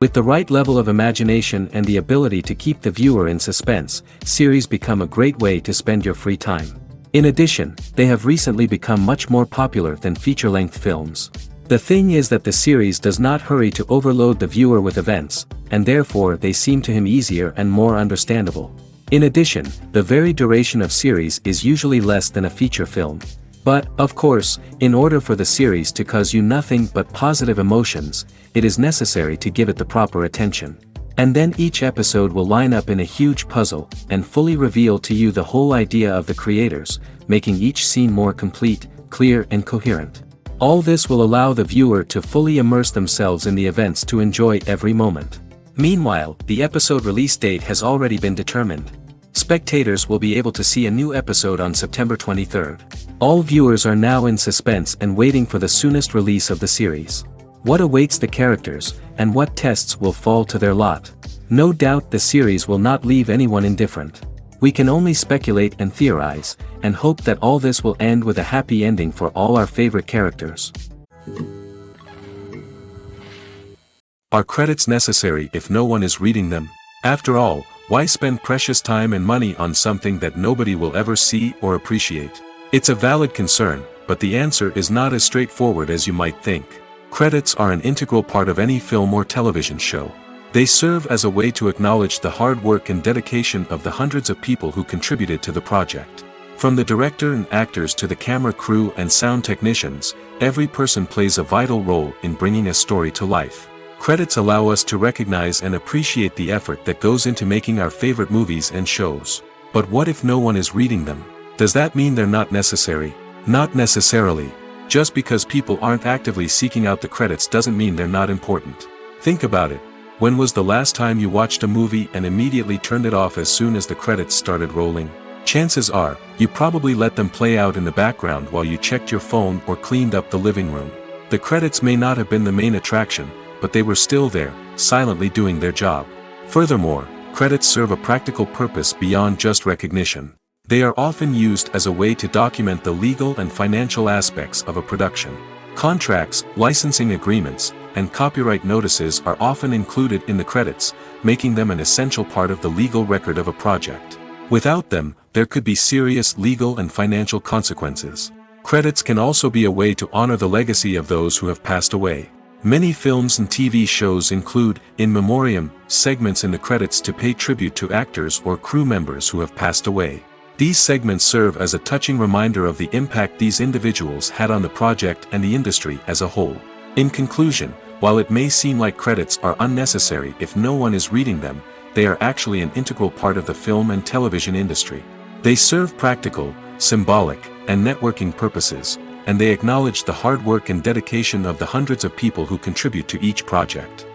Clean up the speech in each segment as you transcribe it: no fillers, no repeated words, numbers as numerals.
With the right level of imagination and the ability to keep the viewer in suspense, series become a great way to spend your free time. In addition, they have recently become much more popular than feature-length films. The thing is that the series does not hurry to overload the viewer with events, and therefore they seem to him easier and more understandable. In addition, the very duration of series is usually less than a feature film. But, of course, in order for the series to cause you nothing but positive emotions, it is necessary to give it the proper attention. And then each episode will line up in a huge puzzle, and fully reveal to you the whole idea of the creators, making each scene more complete, clear and coherent. All this will allow the viewer to fully immerse themselves in the events to enjoy every moment. Meanwhile, the episode release date has already been determined. Spectators will be able to see a new episode on September 23rd. All viewers are now in suspense and waiting for the soonest release of the series. What awaits the characters, and what tests will fall to their lot? No doubt the series will not leave anyone indifferent. We can only speculate and theorize, and hope that all this will end with a happy ending for all our favorite characters. Are credits necessary if no one is reading them? After all, why spend precious time and money on something that nobody will ever see or appreciate? It's a valid concern, but the answer is not as straightforward as you might think. Credits are an integral part of any film or television show. They serve as a way to acknowledge the hard work and dedication of the hundreds of people who contributed to the project. From the director and actors to the camera crew and sound technicians, every person plays a vital role in bringing a story to life. Credits allow us to recognize and appreciate the effort that goes into making our favorite movies and shows. But what if no one is reading them? Does that mean they're not necessary? Not necessarily. Just because people aren't actively seeking out the credits doesn't mean they're not important. Think about it. When was the last time you watched a movie and immediately turned it off as soon as the credits started rolling? Chances are, you probably let them play out in the background while you checked your phone or cleaned up the living room. The credits may not have been the main attraction, but they were still there, silently doing their job. Furthermore, credits serve a practical purpose beyond just recognition. They are often used as a way to document the legal and financial aspects of a production. Contracts, licensing agreements, and copyright notices are often included in the credits, making them an essential part of the legal record of a project. Without them, there could be serious legal and financial consequences. Credits can also be a way to honor the legacy of those who have passed away. Many films and TV shows include, in memoriam, segments in the credits to pay tribute to actors or crew members who have passed away. These segments serve as a touching reminder of the impact these individuals had on the project and the industry as a whole. In conclusion, while it may seem like credits are unnecessary if no one is reading them, they are actually an integral part of the film and television industry. They serve practical, symbolic, and networking purposes, and they acknowledge the hard work and dedication of the hundreds of people who contribute to each project.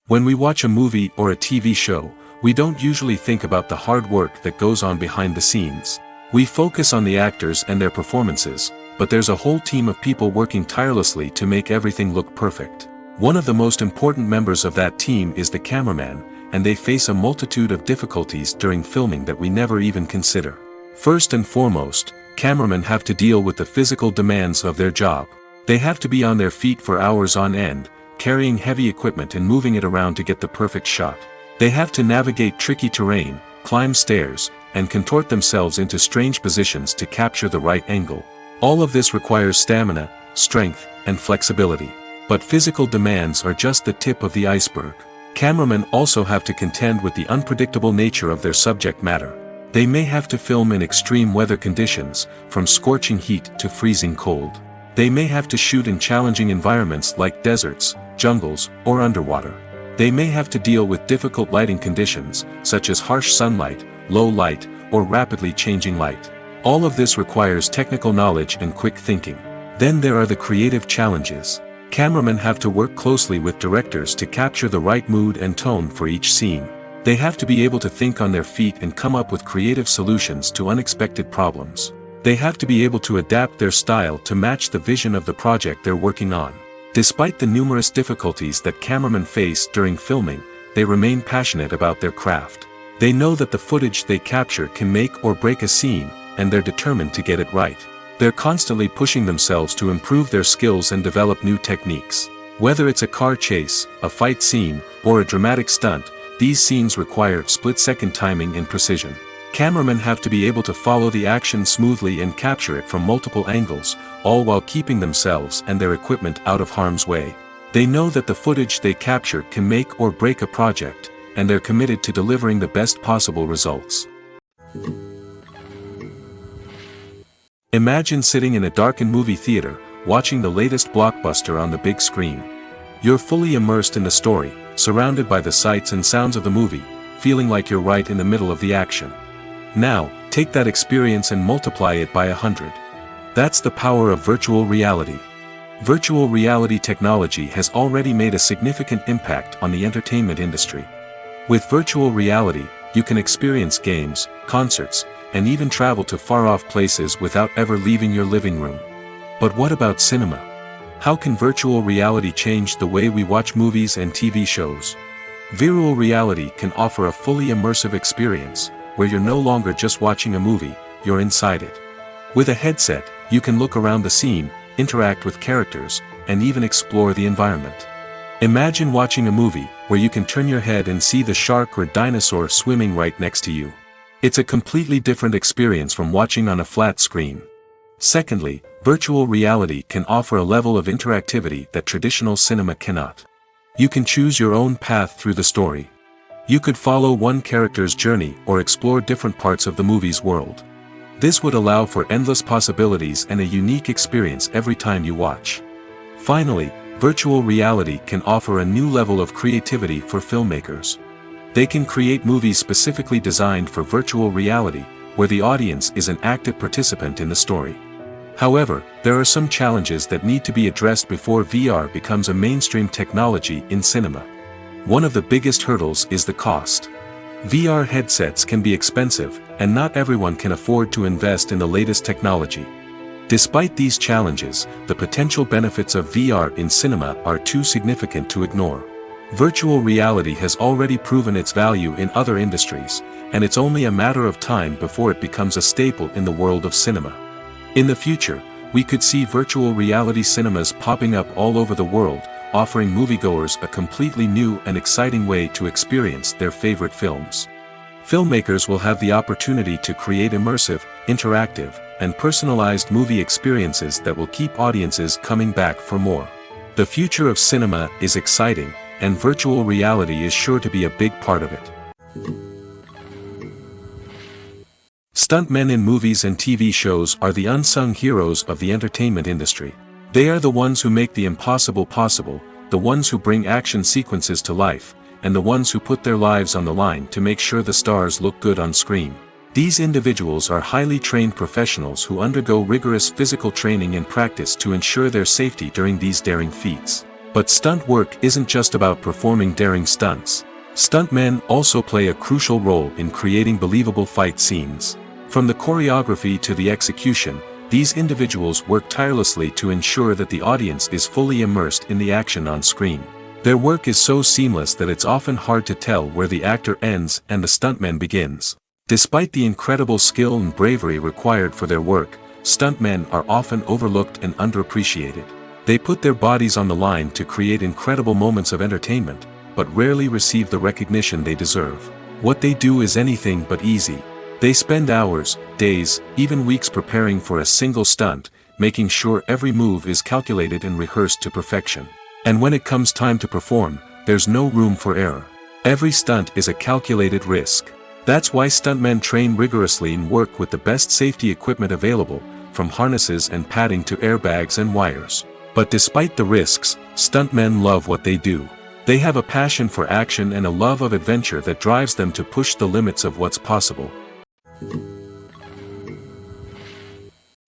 When we watch a movie or a TV show, we don't usually think about the hard work that goes on behind the scenes. We focus on the actors and their performances, but there's a whole team of people working tirelessly to make everything look perfect. One of the most important members of that team is the cameraman, and they face a multitude of difficulties during filming that we never even consider. First and foremost, cameramen have to deal with the physical demands of their job. They have to be on their feet for hours on end, carrying heavy equipment and moving it around to get the perfect shot. They have to navigate tricky terrain, climb stairs, and contort themselves into strange positions to capture the right angle. All of this requires stamina, strength, and flexibility. But physical demands are just the tip of the iceberg. Cameramen also have to contend with the unpredictable nature of their subject matter. They may have to film in extreme weather conditions, from scorching heat to freezing cold. They may have to shoot in challenging environments like deserts, jungles, or underwater. They may have to deal with difficult lighting conditions, such as harsh sunlight, low light, or rapidly changing light. All of this requires technical knowledge and quick thinking. Then there are the creative challenges. Cameramen have to work closely with directors to capture the right mood and tone for each scene. They have to be able to think on their feet and come up with creative solutions to unexpected problems. They have to be able to adapt their style to match the vision of the project they're working on. Despite the numerous difficulties that cameramen face during filming, they remain passionate about their craft. They know that the footage they capture can make or break a scene, and they're determined to get it right. They're constantly pushing themselves to improve their skills and develop new techniques. Whether it's a car chase, a fight scene, or a dramatic stunt, these scenes require split-second timing and precision. Cameramen have to be able to follow the action smoothly and capture it from multiple angles, all while keeping themselves and their equipment out of harm's way. They know that the footage they capture can make or break a project, and they're committed to delivering the best possible results. Imagine sitting in a darkened movie theater, watching the latest blockbuster on the big screen. You're fully immersed in the story, surrounded by the sights and sounds of the movie, feeling like you're right in the middle of the action. Now, take that experience and multiply it by 100. That's the power of virtual reality. Virtual reality technology has already made a significant impact on the entertainment industry. With virtual reality, you can experience games, concerts, and even travel to far-off places without ever leaving your living room. But what about cinema? How can virtual reality change the way we watch movies and TV shows? Virtual reality can offer a fully immersive experience, where you're no longer just watching a movie, you're inside it. With a headset, you can look around the scene, interact with characters, and even explore the environment. Imagine watching a movie, where you can turn your head and see the shark or dinosaur swimming right next to you. It's a completely different experience from watching on a flat screen. Secondly, virtual reality can offer a level of interactivity that traditional cinema cannot. You can choose your own path through the story. You could follow one character's journey or explore different parts of the movie's world. This would allow for endless possibilities and a unique experience every time you watch. Finally, virtual reality can offer a new level of creativity for filmmakers. They can create movies specifically designed for virtual reality, where the audience is an active participant in the story. However, there are some challenges that need to be addressed before VR becomes a mainstream technology in cinema. One of the biggest hurdles is the cost. VR headsets can be expensive, and not everyone can afford to invest in the latest technology. Despite these challenges, the potential benefits of VR in cinema are too significant to ignore. Virtual reality has already proven its value in other industries, and it's only a matter of time before it becomes a staple in the world of cinema. In the future, we could see virtual reality cinemas popping up all over the world, offering moviegoers a completely new and exciting way to experience their favorite films. Filmmakers will have the opportunity to create immersive, interactive, and personalized movie experiences that will keep audiences coming back for more. The future of cinema is exciting, and virtual reality is sure to be a big part of it. Stuntmen in movies and TV shows are the unsung heroes of the entertainment industry. They are the ones who make the impossible possible, the ones who bring action sequences to life, and the ones who put their lives on the line to make sure the stars look good on screen. These individuals are highly trained professionals who undergo rigorous physical training and practice to ensure their safety during these daring feats. But stunt work isn't just about performing daring stunts. Stuntmen also play a crucial role in creating believable fight scenes. From the choreography to the execution, these individuals work tirelessly to ensure that the audience is fully immersed in the action on screen. Their work is so seamless that it's often hard to tell where the actor ends and the stuntman begins. Despite the incredible skill and bravery required for their work, stuntmen are often overlooked and underappreciated. They put their bodies on the line to create incredible moments of entertainment, but rarely receive the recognition they deserve. What they do is anything but easy. They spend hours, days, even weeks preparing for a single stunt, making sure every move is calculated and rehearsed to perfection. And when it comes time to perform, there's no room for error. Every stunt is a calculated risk. That's why stuntmen train rigorously and work with the best safety equipment available, from harnesses and padding to airbags and wires. But despite the risks, stuntmen love what they do. They have a passion for action and a love of adventure that drives them to push the limits of what's possible.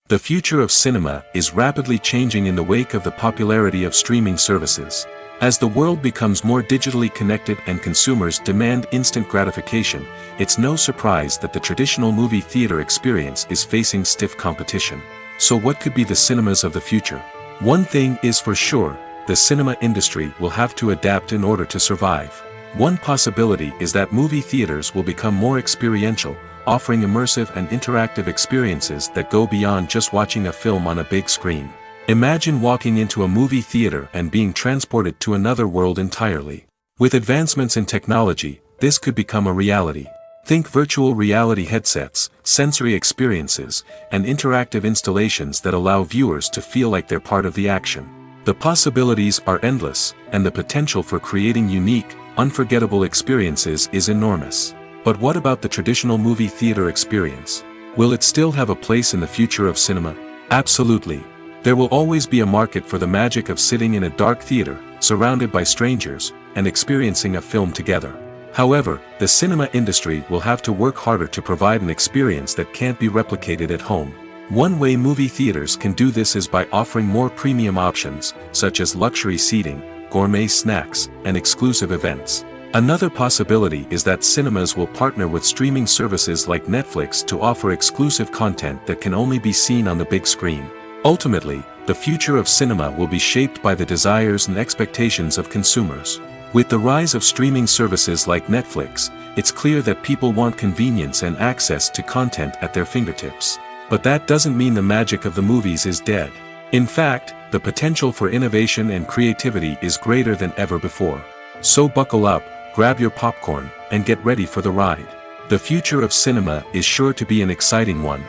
The future of cinema is rapidly changing in the wake of the popularity of streaming services. As the world becomes more digitally connected and consumers demand instant gratification, it's no surprise that the traditional movie theater experience is facing stiff competition. So what could be the cinemas of the future? One thing is for sure, the cinema industry will have to adapt in order to survive. One possibility is that movie theaters will become more experiential, offering immersive and interactive experiences that go beyond just watching a film on a big screen. Imagine walking into a movie theater and being transported to another world entirely. With advancements in technology, this could become a reality. Think virtual reality headsets, sensory experiences, and interactive installations that allow viewers to feel like they're part of the action. The possibilities are endless, and the potential for creating unique, unforgettable experiences is enormous. But what about the traditional movie theater experience? Will it still have a place in the future of cinema? Absolutely. There will always be a market for the magic of sitting in a dark theater, surrounded by strangers, and experiencing a film together. However, the cinema industry will have to work harder to provide an experience that can't be replicated at home. One way movie theaters can do this is by offering more premium options, such as luxury seating, gourmet snacks, and exclusive events. Another possibility is that cinemas will partner with streaming services like Netflix to offer exclusive content that can only be seen on the big screen. Ultimately, the future of cinema will be shaped by the desires and expectations of consumers. With the rise of streaming services like Netflix, it's clear that people want convenience and access to content at their fingertips. But that doesn't mean the magic of the movies is dead. In fact, the potential for innovation and creativity is greater than ever before. So buckle up, grab your popcorn, and get ready for the ride. The future of cinema is sure to be an exciting one.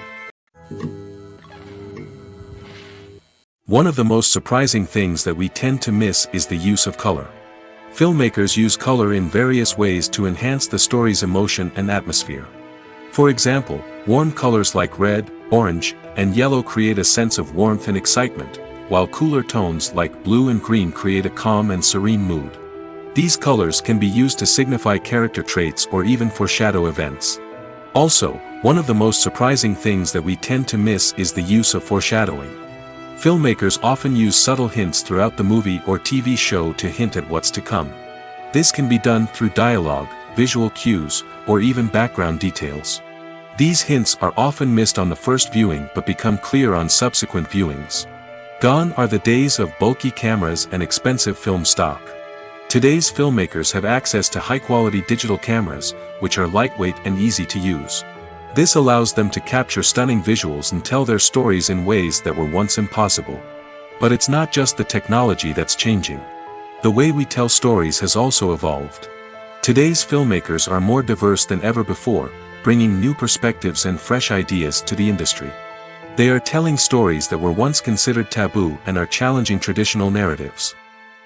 One of the most surprising things that we tend to miss is the use of color. Filmmakers use color in various ways to enhance the story's emotion and atmosphere. For example, warm colors like red, orange, and yellow create a sense of warmth and excitement, while cooler tones like blue and green create a calm and serene mood. These colors can be used to signify character traits or even foreshadow events. Also, one of the most surprising things that we tend to miss is the use of foreshadowing. Filmmakers often use subtle hints throughout the movie or TV show to hint at what's to come. This can be done through dialogue, visual cues, or even background details. These hints are often missed on the first viewing but become clear on subsequent viewings. Gone are the days of bulky cameras and expensive film stock. Today's filmmakers have access to high-quality digital cameras, which are lightweight and easy to use. This allows them to capture stunning visuals and tell their stories in ways that were once impossible. But it's not just the technology that's changing. The way we tell stories has also evolved. Today's filmmakers are more diverse than ever before, bringing new perspectives and fresh ideas to the industry. They are telling stories that were once considered taboo and are challenging traditional narratives.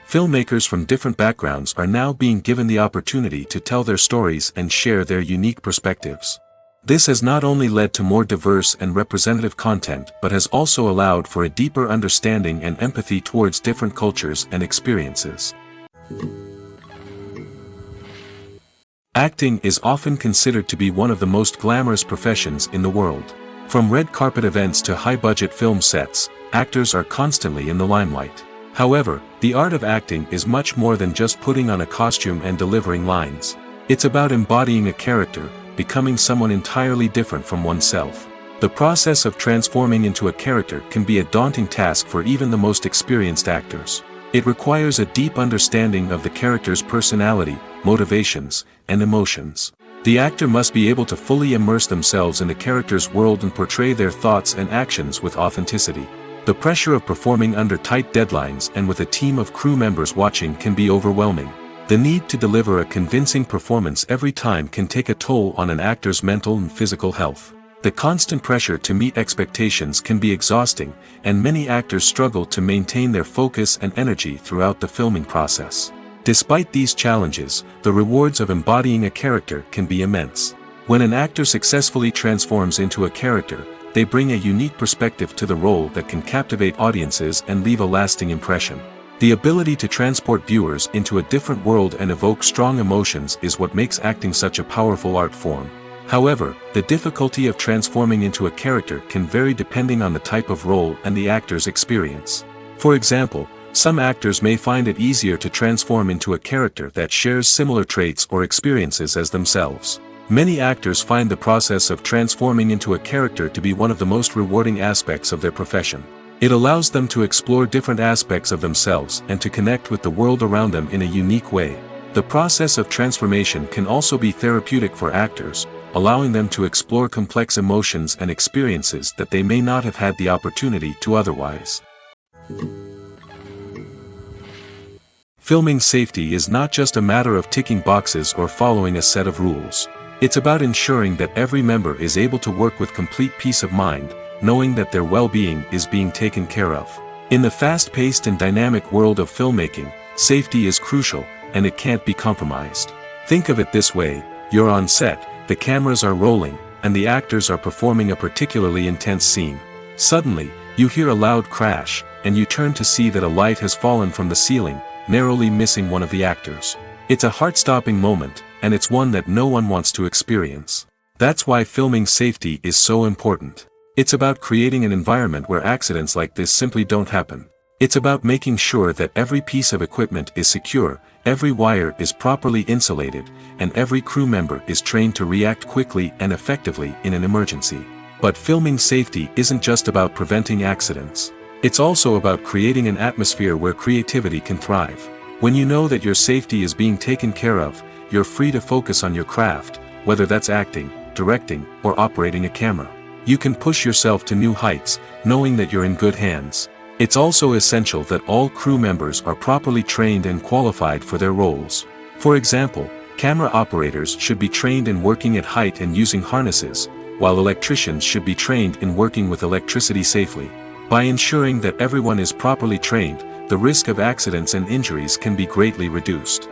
Filmmakers from different backgrounds are now being given the opportunity to tell their stories and share their unique perspectives. This has not only led to more diverse and representative content but has also allowed for a deeper understanding and empathy towards different cultures and experiences. Acting is often considered to be one of the most glamorous professions in the world. From red carpet events to high-budget film sets, actors are constantly in the limelight. However, the art of acting is much more than just putting on a costume and delivering lines. It's about embodying a character, becoming someone entirely different from oneself. The process of transforming into a character can be a daunting task for even the most experienced actors. It requires a deep understanding of the character's personality, motivations, and emotions. The actor must be able to fully immerse themselves in the character's world and portray their thoughts and actions with authenticity. The pressure of performing under tight deadlines and with a team of crew members watching can be overwhelming. The need to deliver a convincing performance every time can take a toll on an actor's mental and physical health. The constant pressure to meet expectations can be exhausting, and many actors struggle to maintain their focus and energy throughout the filming process. Despite these challenges, the rewards of embodying a character can be immense. When an actor successfully transforms into a character, they bring a unique perspective to the role that can captivate audiences and leave a lasting impression. The ability to transport viewers into a different world and evoke strong emotions is what makes acting such a powerful art form. However, the difficulty of transforming into a character can vary depending on the type of role and the actor's experience. For example, some actors may find it easier to transform into a character that shares similar traits or experiences as themselves. Many actors find the process of transforming into a character to be one of the most rewarding aspects of their profession. It allows them to explore different aspects of themselves and to connect with the world around them in a unique way. The process of transformation can also be therapeutic for actors, allowing them to explore complex emotions and experiences that they may not have had the opportunity to otherwise. Filming safety is not just a matter of ticking boxes or following a set of rules. It's about ensuring that every member is able to work with complete peace of mind, knowing that their well-being is being taken care of. In the fast-paced and dynamic world of filmmaking, safety is crucial, and it can't be compromised. Think of it this way: you're on set, the cameras are rolling, and the actors are performing a particularly intense scene. Suddenly, you hear a loud crash, and you turn to see that a light has fallen from the ceiling, narrowly missing one of the actors. It's a heart-stopping moment, and it's one that no one wants to experience. That's why filming safety is so important. It's about creating an environment where accidents like this simply don't happen. It's about making sure that every piece of equipment is secure, every wire is properly insulated, and every crew member is trained to react quickly and effectively in an emergency. But filming safety isn't just about preventing accidents. It's also about creating an atmosphere where creativity can thrive. When you know that your safety is being taken care of, you're free to focus on your craft, whether that's acting, directing, or operating a camera. You can push yourself to new heights, knowing that you're in good hands. It's also essential that all crew members are properly trained and qualified for their roles. For example, camera operators should be trained in working at height and using harnesses, while electricians should be trained in working with electricity safely. By ensuring that everyone is properly trained, the risk of accidents and injuries can be greatly reduced.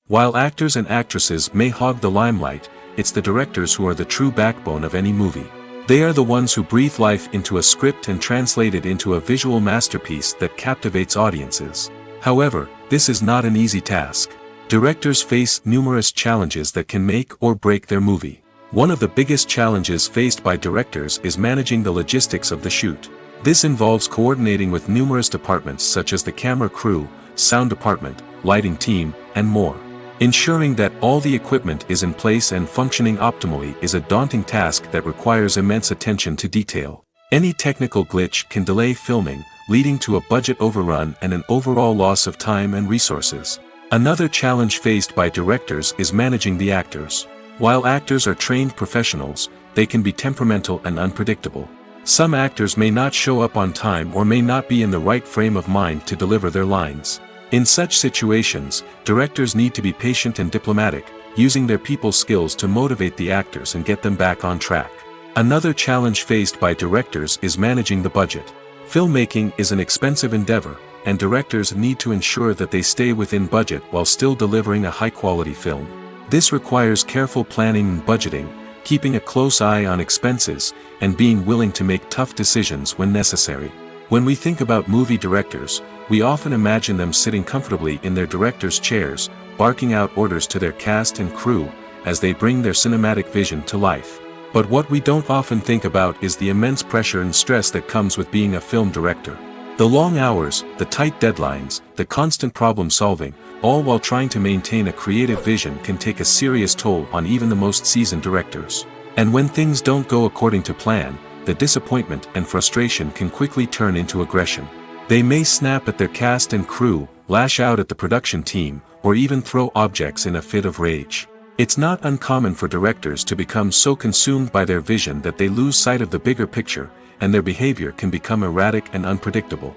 While actors and actresses may hog the limelight, it's the directors who are the true backbone of any movie. They are the ones who breathe life into a script and translate it into a visual masterpiece that captivates audiences. However, this is not an easy task. Directors face numerous challenges that can make or break their movie. One of the biggest challenges faced by directors is managing the logistics of the shoot. This involves coordinating with numerous departments such as the camera crew, sound department, lighting team, and more. Ensuring that all the equipment is in place and functioning optimally is a daunting task that requires immense attention to detail. Any technical glitch can delay filming, leading to a budget overrun and an overall loss of time and resources. Another challenge faced by directors is managing the actors. While actors are trained professionals, they can be temperamental and unpredictable. Some actors may not show up on time or may not be in the right frame of mind to deliver their lines. In such situations, directors need to be patient and diplomatic, using their people skills to motivate the actors and get them back on track. Another challenge faced by directors is managing the budget. Filmmaking is an expensive endeavor, and directors need to ensure that they stay within budget while still delivering a high-quality film. This requires careful planning and budgeting, keeping a close eye on expenses, and being willing to make tough decisions when necessary. When we think about movie directors, we often imagine them sitting comfortably in their director's chairs, barking out orders to their cast and crew, as they bring their cinematic vision to life. But what we don't often think about is the immense pressure and stress that comes with being a film director. The long hours, the tight deadlines, the constant problem solving, all while trying to maintain a creative vision can take a serious toll on even the most seasoned directors. And when things don't go according to plan, the disappointment and frustration can quickly turn into aggression. They may snap at their cast and crew, lash out at the production team, or even throw objects in a fit of rage. It's not uncommon for directors to become so consumed by their vision that they lose sight of the bigger picture, and their behavior can become erratic and unpredictable.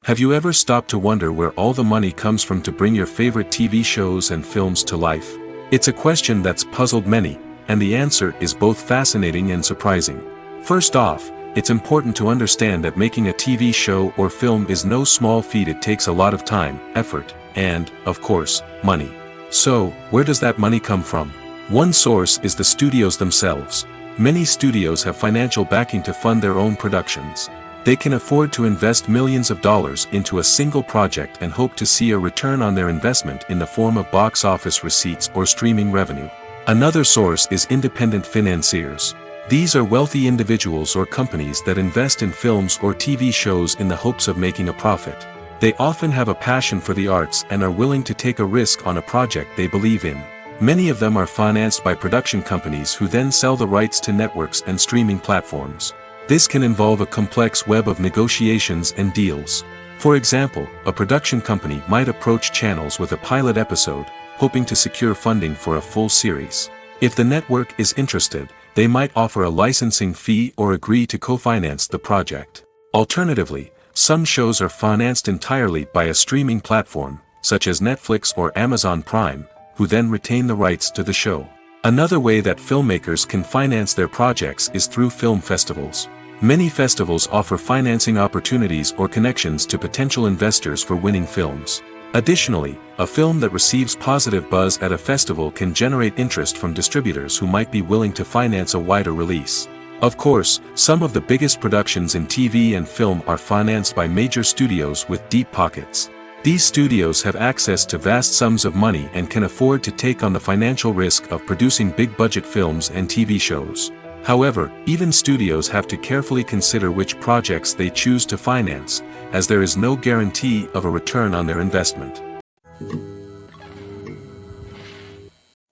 Have you ever stopped to wonder where all the money comes from to bring your favorite TV shows and films to life? It's a question that's puzzled many, and the answer is both fascinating and surprising. First off, it's important to understand that making a TV show or film is no small feat. It takes a lot of time, effort, and, of course, money. So, where does that money come from? One source is the studios themselves. Many studios have financial backing to fund their own productions. They can afford to invest millions of dollars into a single project and hope to see a return on their investment in the form of box office receipts or streaming revenue. Another source is independent financiers. These are wealthy individuals or companies that invest in films or TV shows in the hopes of making a profit. They often have a passion for the arts and are willing to take a risk on a project they believe in. Many of them are financed by production companies who then sell the rights to networks and streaming platforms. This can involve a complex web of negotiations and deals. For example, a production company might approach channels with a pilot episode, hoping to secure funding for a full series. If the network is interested, they might offer a licensing fee or agree to co-finance the project. Alternatively, some shows are financed entirely by a streaming platform, such as Netflix or Amazon Prime, who then retain the rights to the show. Another way that filmmakers can finance their projects is through film festivals. Many festivals offer financing opportunities or connections to potential investors for winning films. Additionally, a film that receives positive buzz at a festival can generate interest from distributors who might be willing to finance a wider release. Of course, some of the biggest productions in TV and film are financed by major studios with deep pockets. These studios have access to vast sums of money and can afford to take on the financial risk of producing big-budget films and TV shows. However, even studios have to carefully consider which projects they choose to finance, as there is no guarantee of a return on their investment.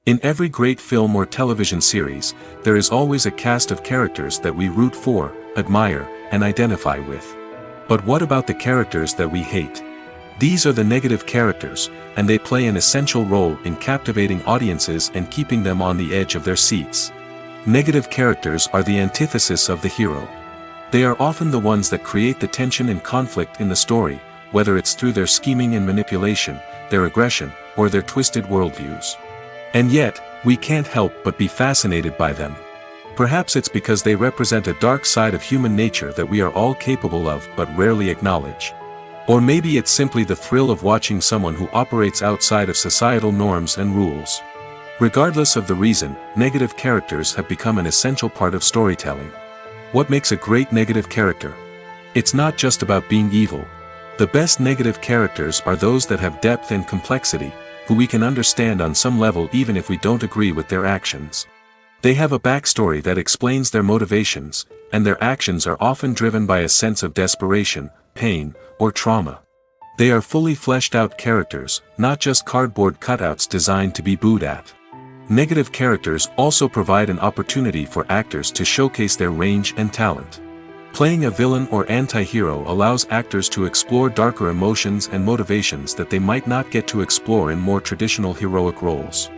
In every great film or television series, there is always a cast of characters that we root for, admire, and identify with. But what about the characters that we hate? These are the negative characters, and they play an essential role in captivating audiences and keeping them on the edge of their seats. Negative characters are the antithesis of the hero. They are often the ones that create the tension and conflict in the story, whether it's through their scheming and manipulation, their aggression, or their twisted worldviews. And yet, we can't help but be fascinated by them. Perhaps it's because they represent a dark side of human nature that we are all capable of but rarely acknowledge. Or maybe it's simply the thrill of watching someone who operates outside of societal norms and rules. Regardless of the reason, negative characters have become an essential part of storytelling. What makes a great negative character? It's not just about being evil. The best negative characters are those that have depth and complexity, who we can understand on some level even if we don't agree with their actions. They have a backstory that explains their motivations, and their actions are often driven by a sense of desperation, pain, or trauma. They are fully fleshed out characters, not just cardboard cutouts designed to be booed at. Negative characters also provide an opportunity for actors to showcase their range and talent. Playing a villain or anti-hero allows actors to explore darker emotions and motivations that they might not get to explore in more traditional heroic roles.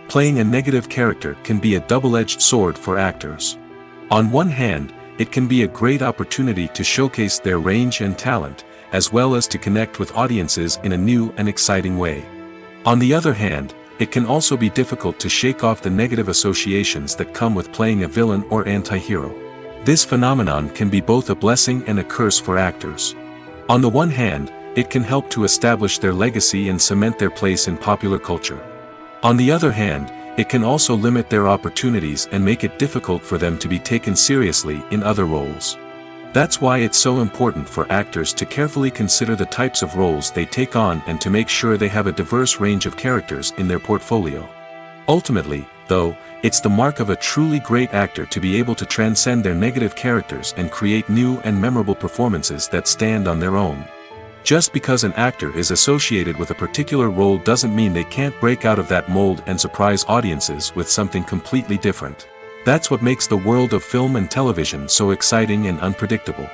Playing a negative character can be a double-edged sword for actors. On one hand, it can be a great opportunity to showcase their range and talent, as well as to connect with audiences in a new and exciting way. On the other hand, it can also be difficult to shake off the negative associations that come with playing a villain or anti-hero. This phenomenon can be both a blessing and a curse for actors. On the one hand, it can help to establish their legacy and cement their place in popular culture. On the other hand, it can also limit their opportunities and make it difficult for them to be taken seriously in other roles. That's why it's so important for actors to carefully consider the types of roles they take on and to make sure they have a diverse range of characters in their portfolio. Ultimately, though, it's the mark of a truly great actor to be able to transcend their negative characters and create new and memorable performances that stand on their own. Just because an actor is associated with a particular role doesn't mean they can't break out of that mold and surprise audiences with something completely different. That's what makes the world of film and television so exciting and unpredictable.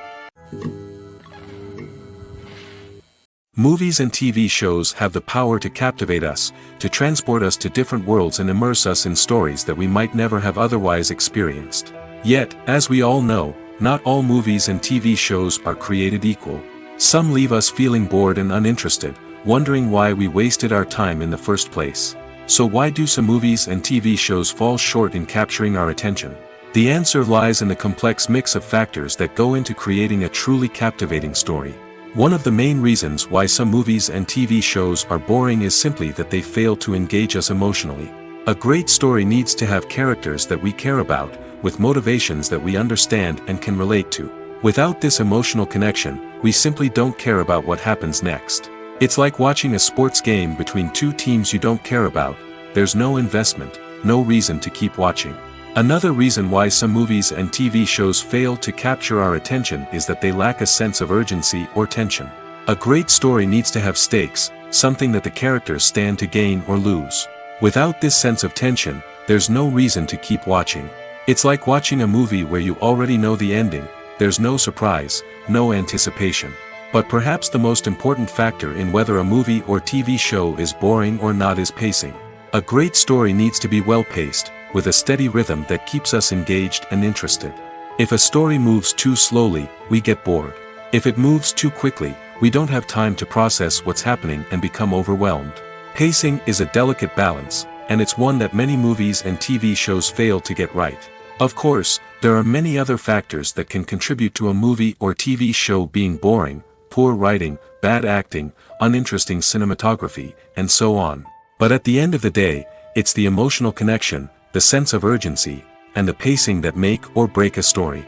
Movies and TV shows have the power to captivate us, to transport us to different worlds and immerse us in stories that we might never have otherwise experienced. Yet, as we all know, not all movies and TV shows are created equal. Some leave us feeling bored and uninterested, wondering why we wasted our time in the first place. So why do some movies and TV shows fall short in capturing our attention? The answer lies in the complex mix of factors that go into creating a truly captivating story. One of the main reasons why some movies and TV shows are boring is simply that they fail to engage us emotionally. A great story needs to have characters that we care about, with motivations that we understand and can relate to. Without this emotional connection, we simply don't care about what happens next. It's like watching a sports game between two teams you don't care about. There's no investment, no reason to keep watching. Another reason why some movies and TV shows fail to capture our attention is that they lack a sense of urgency or tension. A great story needs to have stakes, something that the characters stand to gain or lose. Without this sense of tension, there's no reason to keep watching. It's like watching a movie where you already know the ending. There's no surprise, no anticipation. But perhaps the most important factor in whether a movie or TV show is boring or not is pacing. A great story needs to be well-paced, with a steady rhythm that keeps us engaged and interested. If a story moves too slowly, we get bored. If it moves too quickly, we don't have time to process what's happening and become overwhelmed. Pacing is a delicate balance, and it's one that many movies and TV shows fail to get right. Of course, there are many other factors that can contribute to a movie or TV show being boring: poor writing, bad acting, uninteresting cinematography, and so on. But at the end of the day, it's the emotional connection, the sense of urgency, and the pacing that make or break a story.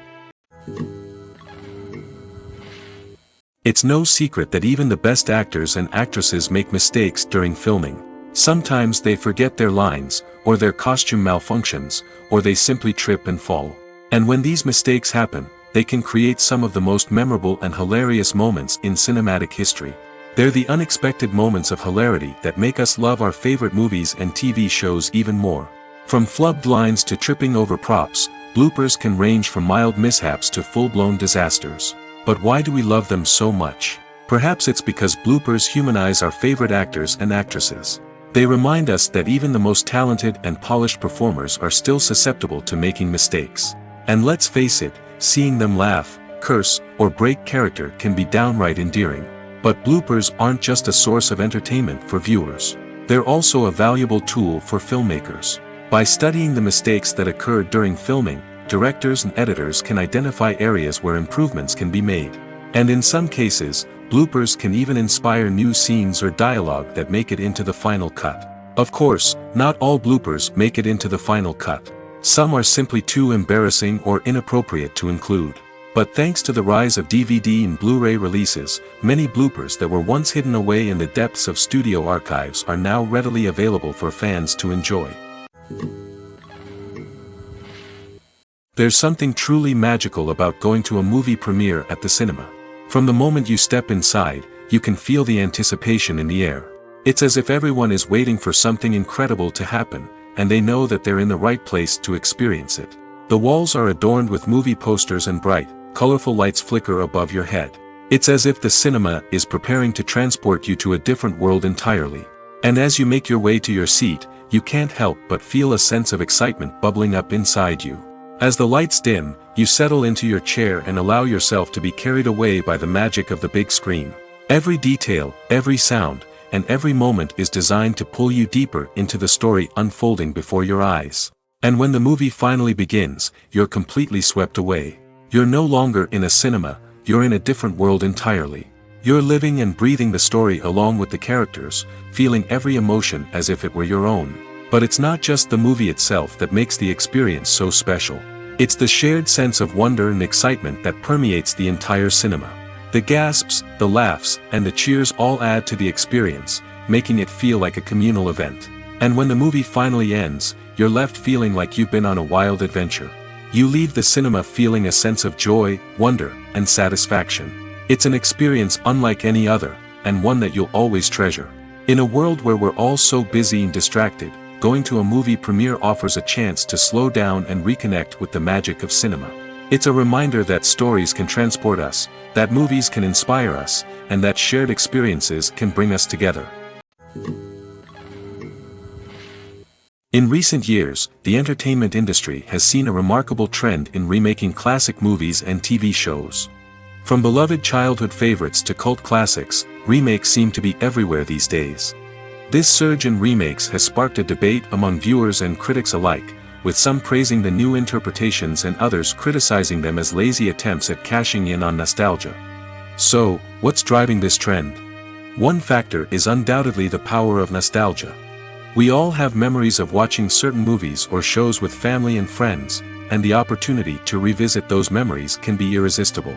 It's no secret that even the best actors and actresses make mistakes during filming. Sometimes they forget their lines, or their costume malfunctions, or they simply trip and fall. And when these mistakes happen, they can create some of the most memorable and hilarious moments in cinematic history. They're the unexpected moments of hilarity that make us love our favorite movies and TV shows even more. From flubbed lines to tripping over props, bloopers can range from mild mishaps to full-blown disasters. But why do we love them so much? Perhaps it's because bloopers humanize our favorite actors and actresses. They remind us that even the most talented and polished performers are still susceptible to making mistakes. And let's face it, seeing them laugh, curse, or break character can be downright endearing. But bloopers aren't just a source of entertainment for viewers. They're also a valuable tool for filmmakers. By studying the mistakes that occurred during filming, directors and editors can identify areas where improvements can be made. And in some cases, bloopers can even inspire new scenes or dialogue that make it into the final cut. Of course, not all bloopers make it into the final cut. Some are simply too embarrassing or inappropriate to include. But thanks to the rise of DVD and Blu-ray releases, many bloopers that were once hidden away in the depths of studio archives are now readily available for fans to enjoy. There's something truly magical about going to a movie premiere at the cinema. From the moment you step inside, you can feel the anticipation in the air. It's as if everyone is waiting for something incredible to happen, and they know that they're in the right place to experience it. The walls are adorned with movie posters and bright, colorful lights flicker above your head. It's as if the cinema is preparing to transport you to a different world entirely. And as you make your way to your seat, you can't help but feel a sense of excitement bubbling up inside you. As the lights dim, you settle into your chair and allow yourself to be carried away by the magic of the big screen. Every detail, every sound, and every moment is designed to pull you deeper into the story unfolding before your eyes. And when the movie finally begins, you're completely swept away. You're no longer in a cinema, you're in a different world entirely. You're living and breathing the story along with the characters, feeling every emotion as if it were your own. But it's not just the movie itself that makes the experience so special. It's the shared sense of wonder and excitement that permeates the entire cinema. The gasps, the laughs, and the cheers all add to the experience, making it feel like a communal event. And when the movie finally ends, you're left feeling like you've been on a wild adventure. You leave the cinema feeling a sense of joy, wonder, and satisfaction. It's an experience unlike any other, and one that you'll always treasure. In a world where we're all so busy and distracted, going to a movie premiere offers a chance to slow down and reconnect with the magic of cinema. It's a reminder that stories can transport us, that movies can inspire us, and that shared experiences can bring us together. In recent years, the entertainment industry has seen a remarkable trend in remaking classic movies and TV shows. From beloved childhood favorites to cult classics, remakes seem to be everywhere these days. This surge in remakes has sparked a debate among viewers and critics alike, with some praising the new interpretations and others criticizing them as lazy attempts at cashing in on nostalgia. So, what's driving this trend? One factor is undoubtedly the power of nostalgia. We all have memories of watching certain movies or shows with family and friends, and the opportunity to revisit those memories can be irresistible.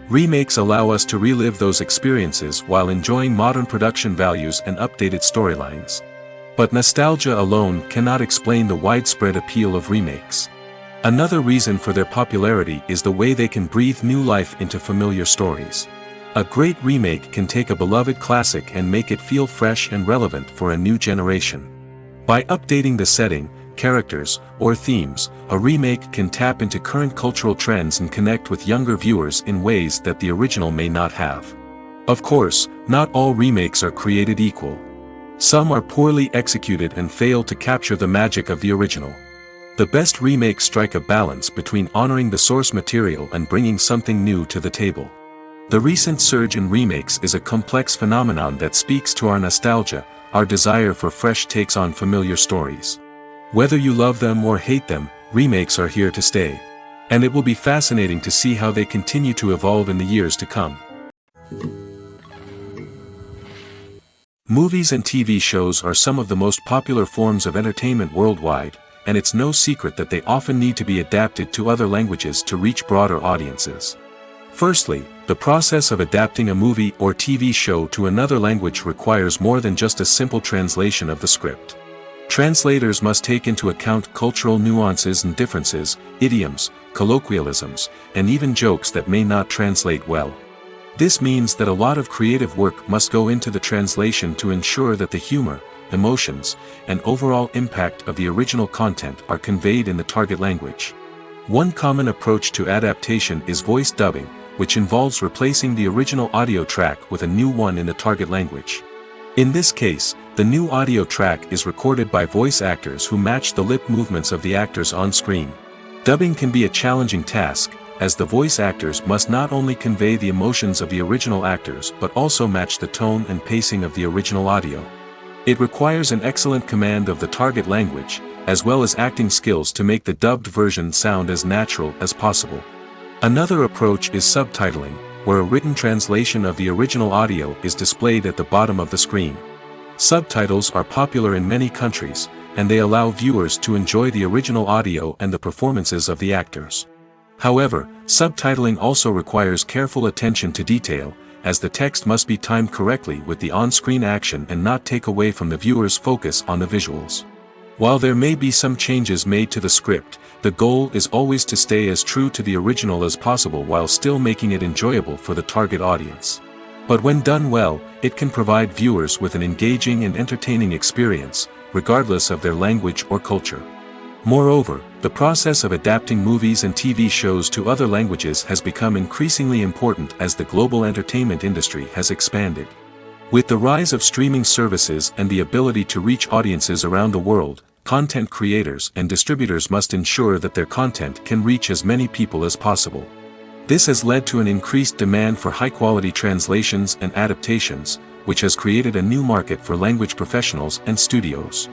Remakes allow us to relive those experiences while enjoying modern production values and updated storylines. But nostalgia alone cannot explain the widespread appeal of remakes. Another reason for their popularity is the way they can breathe new life into familiar stories. A great remake can take a beloved classic and make it feel fresh and relevant for a new generation. By updating the setting, characters, or themes, a remake can tap into current cultural trends and connect with younger viewers in ways that the original may not have. Of course, not all remakes are created equal. Some are poorly executed and fail to capture the magic of the original. The best remakes strike a balance between honoring the source material and bringing something new to the table. The recent surge in remakes is a complex phenomenon that speaks to our nostalgia, our desire for fresh takes on familiar stories. Whether you love them or hate them, remakes are here to stay. And it will be fascinating to see how they continue to evolve in the years to come. Movies and TV shows are some of the most popular forms of entertainment worldwide, and it's no secret that they often need to be adapted to other languages to reach broader audiences. Firstly, the process of adapting a movie or TV show to another language requires more than just a simple translation of the script. Translators must take into account cultural nuances and differences, idioms, colloquialisms, and even jokes that may not translate well. This means that a lot of creative work must go into the translation to ensure that the humor, emotions, and overall impact of the original content are conveyed in the target language. One common approach to adaptation is voice dubbing, which involves replacing the original audio track with a new one in the target language. In this case, the new audio track is recorded by voice actors who match the lip movements of the actors on screen. Dubbing can be a challenging task, as the voice actors must not only convey the emotions of the original actors but also match the tone and pacing of the original audio. It requires an excellent command of the target language, as well as acting skills to make the dubbed version sound as natural as possible. Another approach is subtitling, where a written translation of the original audio is displayed at the bottom of the screen. Subtitles are popular in many countries, and they allow viewers to enjoy the original audio and the performances of the actors. However, subtitling also requires careful attention to detail, as the text must be timed correctly with the on-screen action and not take away from the viewer's focus on the visuals. While there may be some changes made to the script, the goal is always to stay as true to the original as possible while still making it enjoyable for the target audience. But when done well, it can provide viewers with an engaging and entertaining experience, regardless of their language or culture. Moreover, the process of adapting movies and TV shows to other languages has become increasingly important as the global entertainment industry has expanded. With the rise of streaming services and the ability to reach audiences around the world, content creators and distributors must ensure that their content can reach as many people as possible. This has led to an increased demand for high-quality translations and adaptations, which has created a new market for language professionals and studios.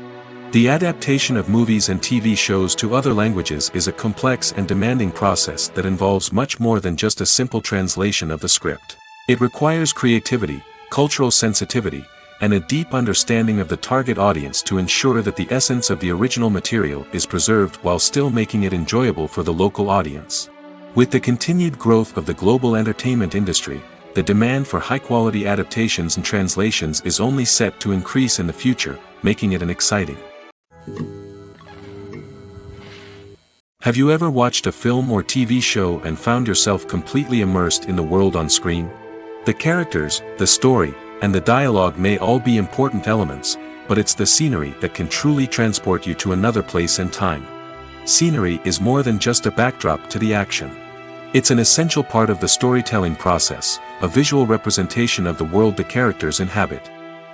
The adaptation of movies and TV shows to other languages is a complex and demanding process that involves much more than just a simple translation of the script. It requires creativity, cultural sensitivity, and a deep understanding of the target audience to ensure that the essence of the original material is preserved while still making it enjoyable for the local audience. With the continued growth of the global entertainment industry, the demand for high-quality adaptations and translations is only set to increase in the future, making it an exciting. Have you ever watched a film or TV show and found yourself completely immersed in the world on screen? The characters, the story, and the dialogue may all be important elements, but it's the scenery that can truly transport you to another place and time. Scenery is more than just a backdrop to the action. It's an essential part of the storytelling process, a visual representation of the world the characters inhabit.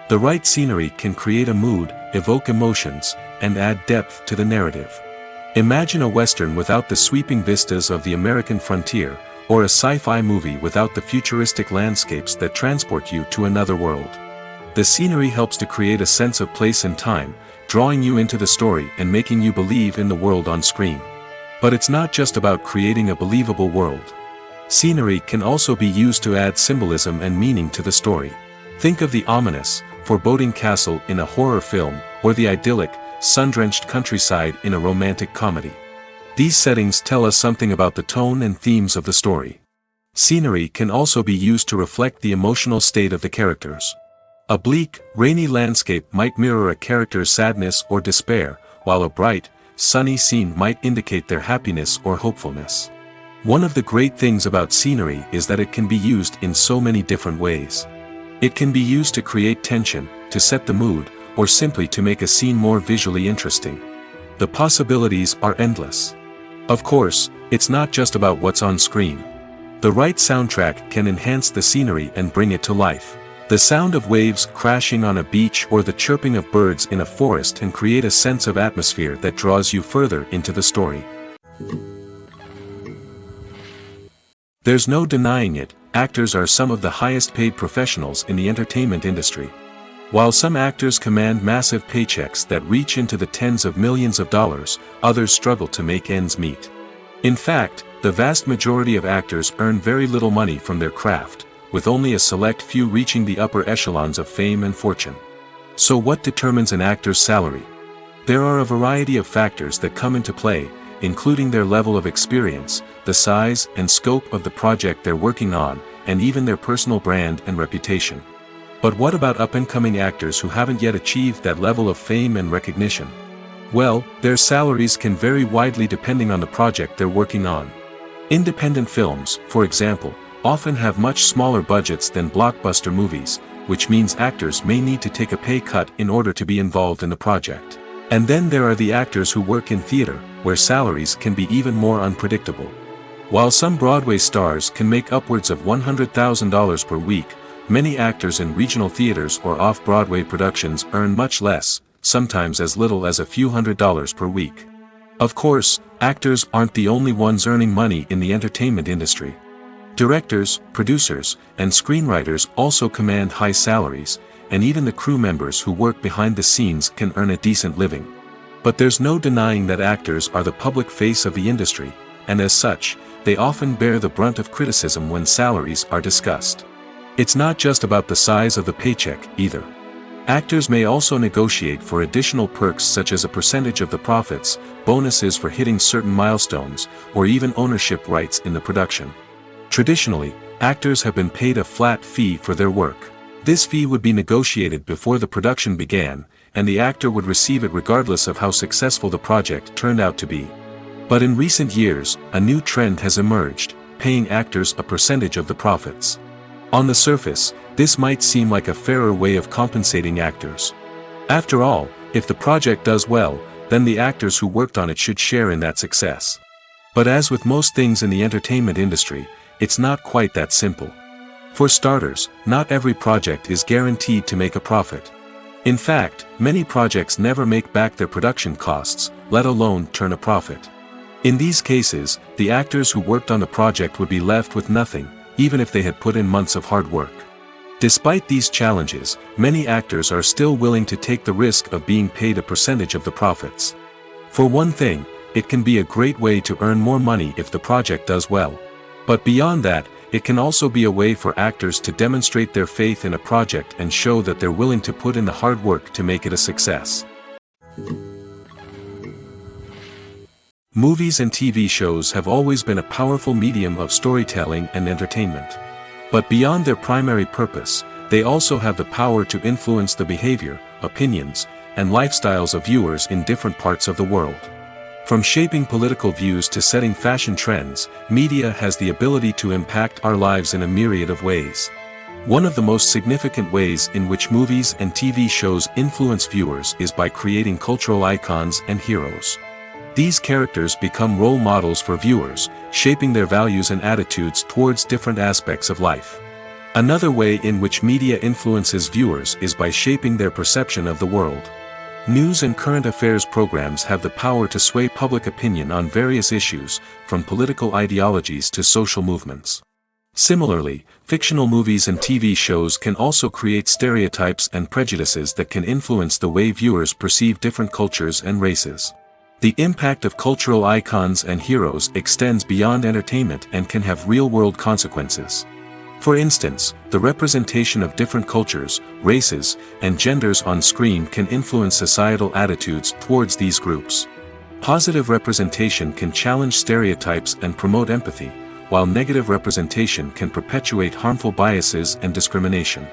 The right scenery can create a mood, evoke emotions, and add depth to the narrative. Imagine a Western without the sweeping vistas of the American frontier, or a sci-fi movie without the futuristic landscapes that transport you to another world. The scenery helps to create a sense of place and time, drawing you into the story and making you believe in the world on screen. But it's not just about creating a believable world. Scenery can also be used to add symbolism and meaning to the story. Think of the ominous, foreboding castle in a horror film, or the idyllic, sun-drenched countryside in a romantic comedy. These settings tell us something about the tone and themes of the story. Scenery can also be used to reflect the emotional state of the characters. A bleak, rainy landscape might mirror a character's sadness or despair, while a bright, sunny scene might indicate their happiness or hopefulness. One of the great things about scenery is that it can be used in so many different ways. It can be used to create tension, to set the mood, or simply to make a scene more visually interesting. The possibilities are endless. Of course, it's not just about what's on screen. The right soundtrack can enhance the scenery and bring it to life. The sound of waves crashing on a beach or the chirping of birds in a forest can create a sense of atmosphere that draws you further into the story. There's no denying it, actors are some of the highest paid professionals in the entertainment industry. While some actors command massive paychecks that reach into the tens of millions of dollars, others struggle to make ends meet. In fact, the vast majority of actors earn very little money from their craft, with only a select few reaching the upper echelons of fame and fortune. So what determines an actor's salary? There are a variety of factors that come into play, including their level of experience, the size and scope of the project they're working on, and even their personal brand and reputation. But what about up-and-coming actors who haven't yet achieved that level of fame and recognition? Well, their salaries can vary widely depending on the project they're working on. Independent films, for example, often have much smaller budgets than blockbuster movies, which means actors may need to take a pay cut in order to be involved in the project. And then there are the actors who work in theater, where salaries can be even more unpredictable. While some Broadway stars can make upwards of $100,000 per week, many actors in regional theaters or off-Broadway productions earn much less, sometimes as little as a few $100s per week. Of course, actors aren't the only ones earning money in the entertainment industry. Directors, producers, and screenwriters also command high salaries, and even the crew members who work behind the scenes can earn a decent living. But there's no denying that actors are the public face of the industry, and as such, they often bear the brunt of criticism when salaries are discussed. It's not just about the size of the paycheck, either. Actors may also negotiate for additional perks such as a percentage of the profits, bonuses for hitting certain milestones, or even ownership rights in the production. Traditionally, actors have been paid a flat fee for their work. This fee would be negotiated before the production began, and the actor would receive it regardless of how successful the project turned out to be. But in recent years, a new trend has emerged, paying actors a percentage of the profits. On the surface, this might seem like a fairer way of compensating actors. After all, if the project does well, then the actors who worked on it should share in that success. But as with most things in the entertainment industry, it's not quite that simple. For starters, not every project is guaranteed to make a profit. In fact, many projects never make back their production costs, let alone turn a profit. In these cases, the actors who worked on the project would be left with nothing, even if they had put in months of hard work. Despite these challenges, many actors are still willing to take the risk of being paid a percentage of the profits. For one thing, it can be a great way to earn more money if the project does well. But beyond that, it can also be a way for actors to demonstrate their faith in a project and show that they're willing to put in the hard work to make it a success. Movies and TV shows have always been a powerful medium of storytelling and entertainment. But beyond their primary purpose, they also have the power to influence the behavior, opinions, and lifestyles of viewers in different parts of the world. From shaping political views to setting fashion trends, media has the ability to impact our lives in a myriad of ways. One of the most significant ways in which movies and TV shows influence viewers is by creating cultural icons and heroes. These characters become role models for viewers, shaping their values and attitudes towards different aspects of life. Another way in which media influences viewers is by shaping their perception of the world. News and current affairs programs have the power to sway public opinion on various issues, from political ideologies to social movements. Similarly, fictional movies and TV shows can also create stereotypes and prejudices that can influence the way viewers perceive different cultures and races. The impact of cultural icons and heroes extends beyond entertainment and can have real-world consequences. For instance, the representation of different cultures, races, and genders on screen can influence societal attitudes towards these groups. Positive representation can challenge stereotypes and promote empathy, while negative representation can perpetuate harmful biases and discrimination.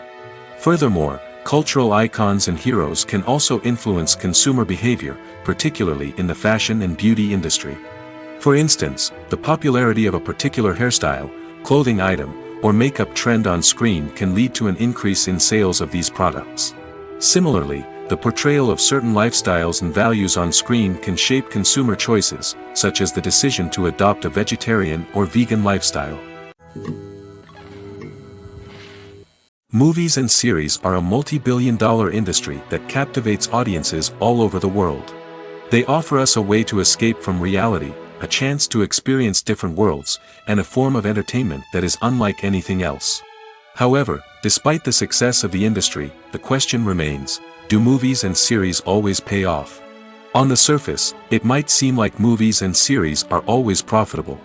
Furthermore, cultural icons and heroes can also influence consumer behavior, particularly in the fashion and beauty industry. For instance, the popularity of a particular hairstyle, clothing item, or makeup trend on screen can lead to an increase in sales of these products. Similarly, the portrayal of certain lifestyles and values on screen can shape consumer choices, such as the decision to adopt a vegetarian or vegan lifestyle. Movies and series are a multi-billion-dollar industry that captivates audiences all over the world. They offer us a way to escape from reality, a chance to experience different worlds, and a form of entertainment that is unlike anything else. However, despite the success of the industry, the question remains, do movies and series always pay off? On the surface, it might seem like movies and series are always profitable.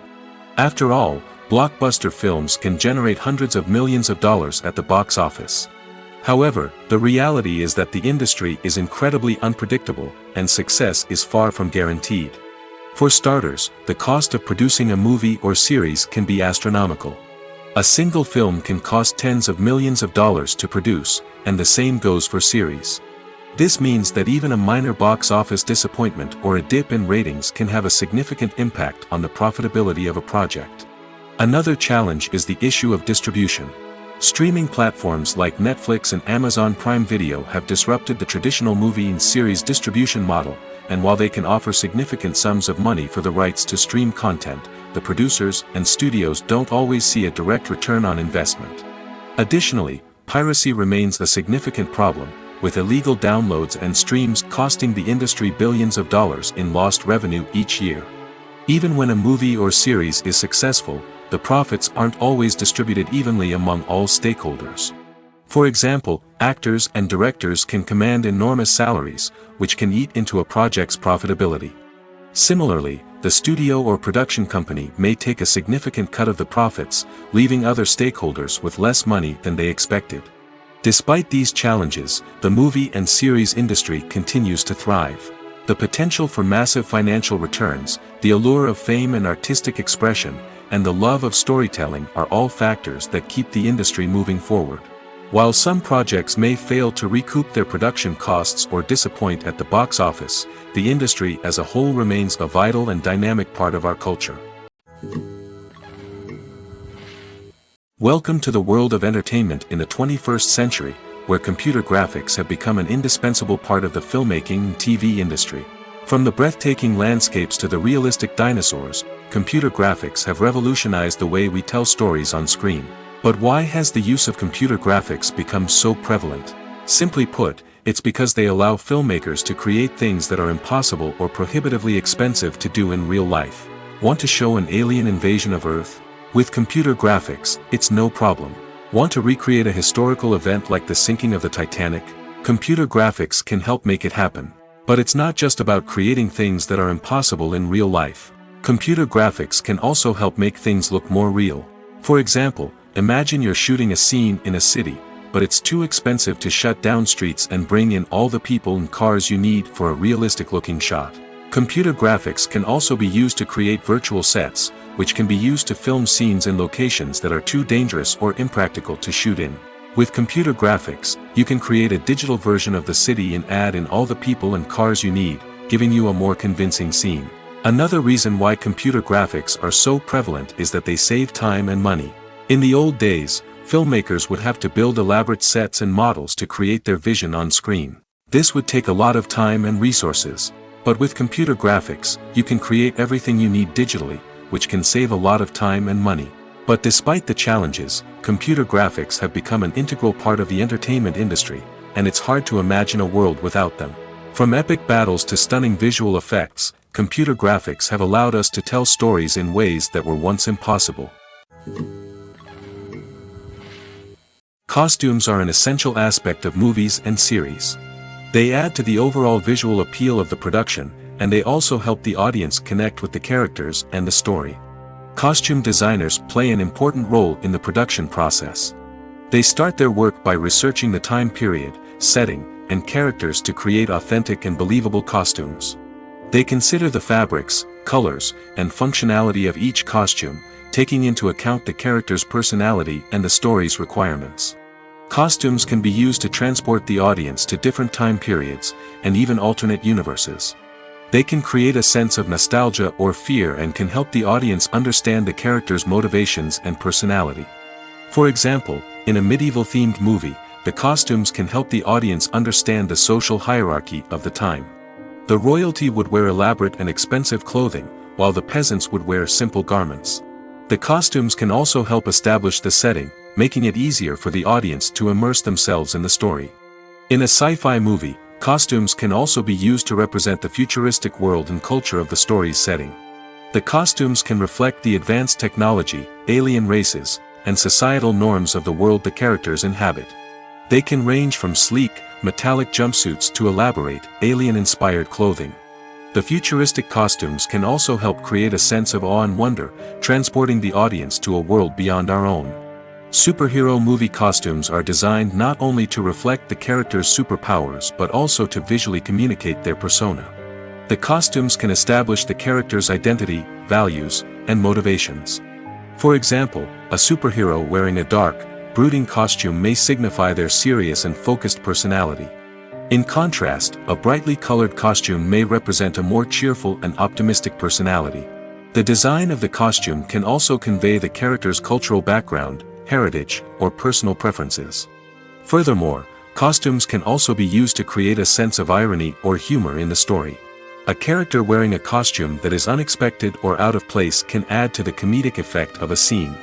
After all, blockbuster films can generate hundreds of millions of dollars at the box office. However, the reality is that the industry is incredibly unpredictable, and success is far from guaranteed. For starters, the cost of producing a movie or series can be astronomical. A single film can cost tens of millions of dollars to produce, and the same goes for series. This means that even a minor box office disappointment or a dip in ratings can have a significant impact on the profitability of a project. Another challenge is the issue of distribution. Streaming platforms like Netflix and Amazon Prime Video have disrupted the traditional movie and series distribution model, and while they can offer significant sums of money for the rights to stream content, the producers and studios don't always see a direct return on investment. Additionally, piracy remains a significant problem, with illegal downloads and streams costing the industry billions of dollars in lost revenue each year. Even when a movie or series is successful, the profits aren't always distributed evenly among all stakeholders. For example, actors and directors can command enormous salaries, which can eat into a project's profitability. Similarly, the studio or production company may take a significant cut of the profits, leaving other stakeholders with less money than they expected. Despite these challenges, the movie and series industry continues to thrive. The potential for massive financial returns, the allure of fame and artistic expression, and the love of storytelling are all factors that keep the industry moving forward. While some projects may fail to recoup their production costs or disappoint at the box office, the industry as a whole remains a vital and dynamic part of our culture. Welcome to the world of entertainment in the 21st century, where computer graphics have become an indispensable part of the filmmaking and TV industry. From the breathtaking landscapes to the realistic dinosaurs, computer graphics have revolutionized the way we tell stories on screen. But why has the use of computer graphics become so prevalent? Simply put, it's because they allow filmmakers to create things that are impossible or prohibitively expensive to do in real life. Want to show an alien invasion of Earth? With computer graphics, it's no problem. Want to recreate a historical event like the sinking of the Titanic? Computer graphics can help make it happen. But it's not just about creating things that are impossible in real life. Computer graphics can also help make things look more real. For example, imagine you're shooting a scene in a city, but it's too expensive to shut down streets and bring in all the people and cars you need for a realistic-looking shot. Computer graphics can also be used to create virtual sets, which can be used to film scenes in locations that are too dangerous or impractical to shoot in. With computer graphics, you can create a digital version of the city and add in all the people and cars you need, giving you a more convincing scene. Another reason why computer graphics are so prevalent is that they save time and money. In the old days, filmmakers would have to build elaborate sets and models to create their vision on screen. This would take a lot of time and resources. But with computer graphics, you can create everything you need digitally, which can save a lot of time and money. But despite the challenges, computer graphics have become an integral part of the entertainment industry, and it's hard to imagine a world without them. From epic battles to stunning visual effects, computer graphics have allowed us to tell stories in ways that were once impossible. Costumes are an essential aspect of movies and series. They add to the overall visual appeal of the production, and they also help the audience connect with the characters and the story. Costume designers play an important role in the production process. They start their work by researching the time period, setting, and characters to create authentic and believable costumes. They consider the fabrics, colors, and functionality of each costume, taking into account the character's personality and the story's requirements. Costumes can be used to transport the audience to different time periods, and even alternate universes. They can create a sense of nostalgia or fear and can help the audience understand the character's motivations and personality. For example, in a medieval-themed movie, the costumes can help the audience understand the social hierarchy of the time. The royalty would wear elaborate and expensive clothing, while the peasants would wear simple garments. The costumes can also help establish the setting, making it easier for the audience to immerse themselves in the story. In a sci-fi movie, costumes can also be used to represent the futuristic world and culture of the story's setting. The costumes can reflect the advanced technology, alien races, and societal norms of the world the characters inhabit. They can range from sleek, metallic jumpsuits to elaborate, alien-inspired clothing. The futuristic costumes can also help create a sense of awe and wonder, transporting the audience to a world beyond our own. Superhero movie costumes are designed not only to reflect the character's superpowers but also to visually communicate their persona. The costumes can establish the character's identity, values, and motivations. For example, a superhero wearing a dark, brooding costume may signify their serious and focused personality. In contrast, a brightly colored costume may represent a more cheerful and optimistic personality. The design of the costume can also convey the character's cultural background, heritage, or personal preferences. Furthermore, costumes can also be used to create a sense of irony or humor in the story. A character wearing a costume that is unexpected or out of place can add to the comedic effect of a scene.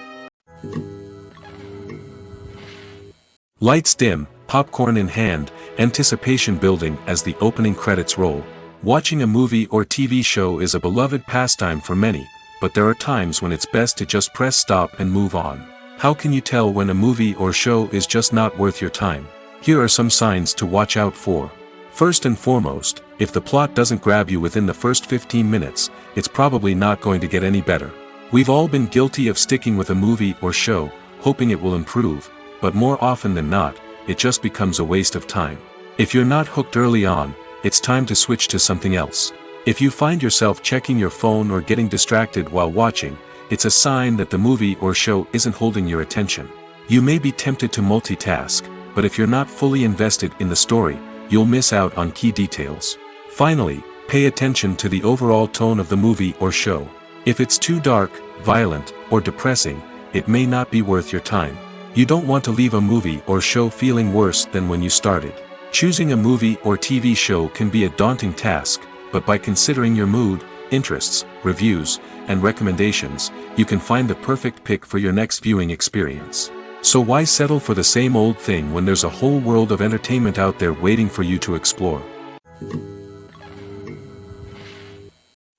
Lights dim, popcorn in hand, anticipation building as the opening credits roll. Watching a movie or TV show is a beloved pastime for many, but there are times when it's best to just press stop and move on. How can you tell when a movie or show is just not worth your time? Here are some signs to watch out for. First and foremost, if the plot doesn't grab you within the first 15 minutes, it's probably not going to get any better. We've all been guilty of sticking with a movie or show, hoping it will improve, but more often than not, it just becomes a waste of time. If you're not hooked early on, it's time to switch to something else. If you find yourself checking your phone or getting distracted while watching, it's a sign that the movie or show isn't holding your attention. You may be tempted to multitask, but if you're not fully invested in the story, you'll miss out on key details. Finally, pay attention to the overall tone of the movie or show. If it's too dark, violent, or depressing, it may not be worth your time. You don't want to leave a movie or show feeling worse than when you started. Choosing a movie or TV show can be a daunting task, but by considering your mood, interests, reviews, and recommendations, you can find the perfect pick for your next viewing experience. So why settle for the same old thing when there's a whole world of entertainment out there waiting for you to explore?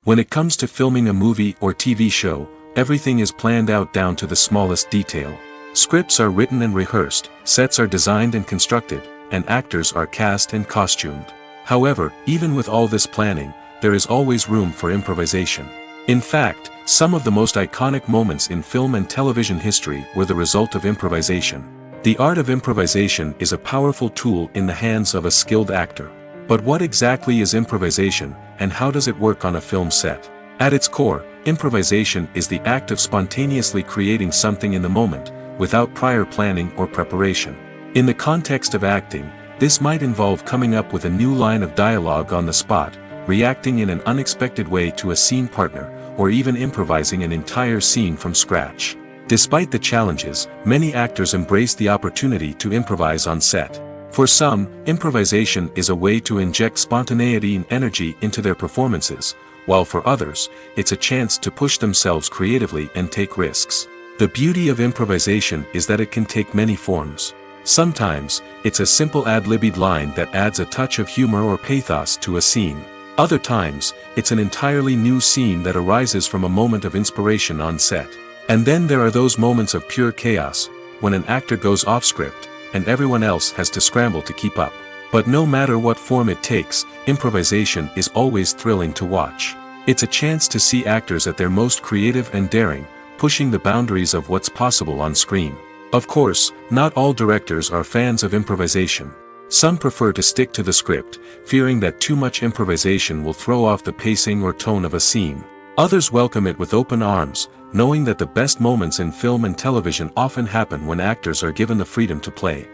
When it comes to filming a movie or TV show, everything is planned out down to the smallest detail. Scripts are written and rehearsed, sets are designed and constructed, and actors are cast and costumed. However, even with all this planning, there is always room for improvisation. In fact, some of the most iconic moments in film and television history were the result of improvisation. The art of improvisation is a powerful tool in the hands of a skilled actor. But what exactly is improvisation, and how does it work on a film set? At its core, improvisation is the act of spontaneously creating something in the moment, without prior planning or preparation. In the context of acting, this might involve coming up with a new line of dialogue on the spot, reacting in an unexpected way to a scene partner, or even improvising an entire scene from scratch. Despite the challenges, many actors embrace the opportunity to improvise on set. For some, improvisation is a way to inject spontaneity and energy into their performances, while for others, it's a chance to push themselves creatively and take risks. The beauty of improvisation is that it can take many forms. Sometimes, it's a simple ad-libbed line that adds a touch of humor or pathos to a scene. Other times, it's an entirely new scene that arises from a moment of inspiration on set. And then there are those moments of pure chaos, when an actor goes off script, and everyone else has to scramble to keep up. But no matter what form it takes, improvisation is always thrilling to watch. It's a chance to see actors at their most creative and daring, pushing the boundaries of what's possible on screen. Of course, not all directors are fans of improvisation. Some prefer to stick to the script, fearing that too much improvisation will throw off the pacing or tone of a scene. Others welcome it with open arms, knowing that the best moments in film and television often happen when actors are given the freedom to play.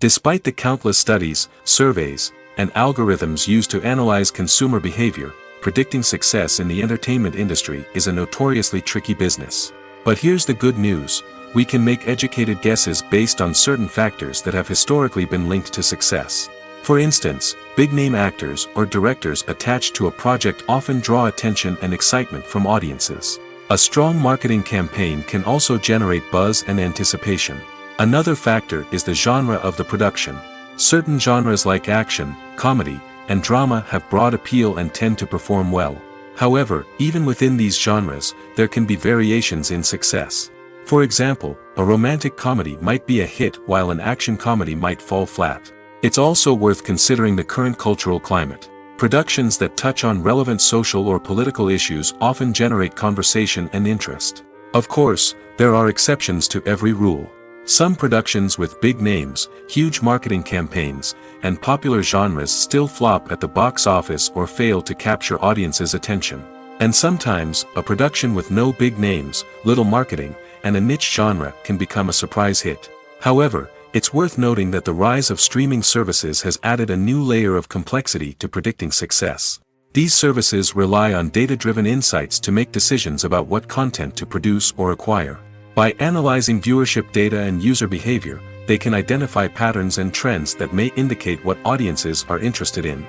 Despite the countless studies, surveys, and algorithms used to analyze consumer behavior, predicting success in the entertainment industry is a notoriously tricky business. But here's the good news: we can make educated guesses based on certain factors that have historically been linked to success. For instance, big-name actors or directors attached to a project often draw attention and excitement from audiences. A strong marketing campaign can also generate buzz and anticipation. Another factor is the genre of the production. Certain genres like action, comedy, and drama have broad appeal and tend to perform well. However, even within these genres, there can be variations in success. For example, a romantic comedy might be a hit while an action comedy might fall flat. It's also worth considering the current cultural climate. Productions that touch on relevant social or political issues often generate conversation and interest. Of course, there are exceptions to every rule. Some productions with big names, huge marketing campaigns, and popular genres still flop at the box office or fail to capture audiences' attention. And sometimes, a production with no big names, little marketing, and a niche genre can become a surprise hit. However, it's worth noting that the rise of streaming services has added a new layer of complexity to predicting success. These services rely on data-driven insights to make decisions about what content to produce or acquire. By analyzing viewership data and user behavior, they can identify patterns and trends that may indicate what audiences are interested in.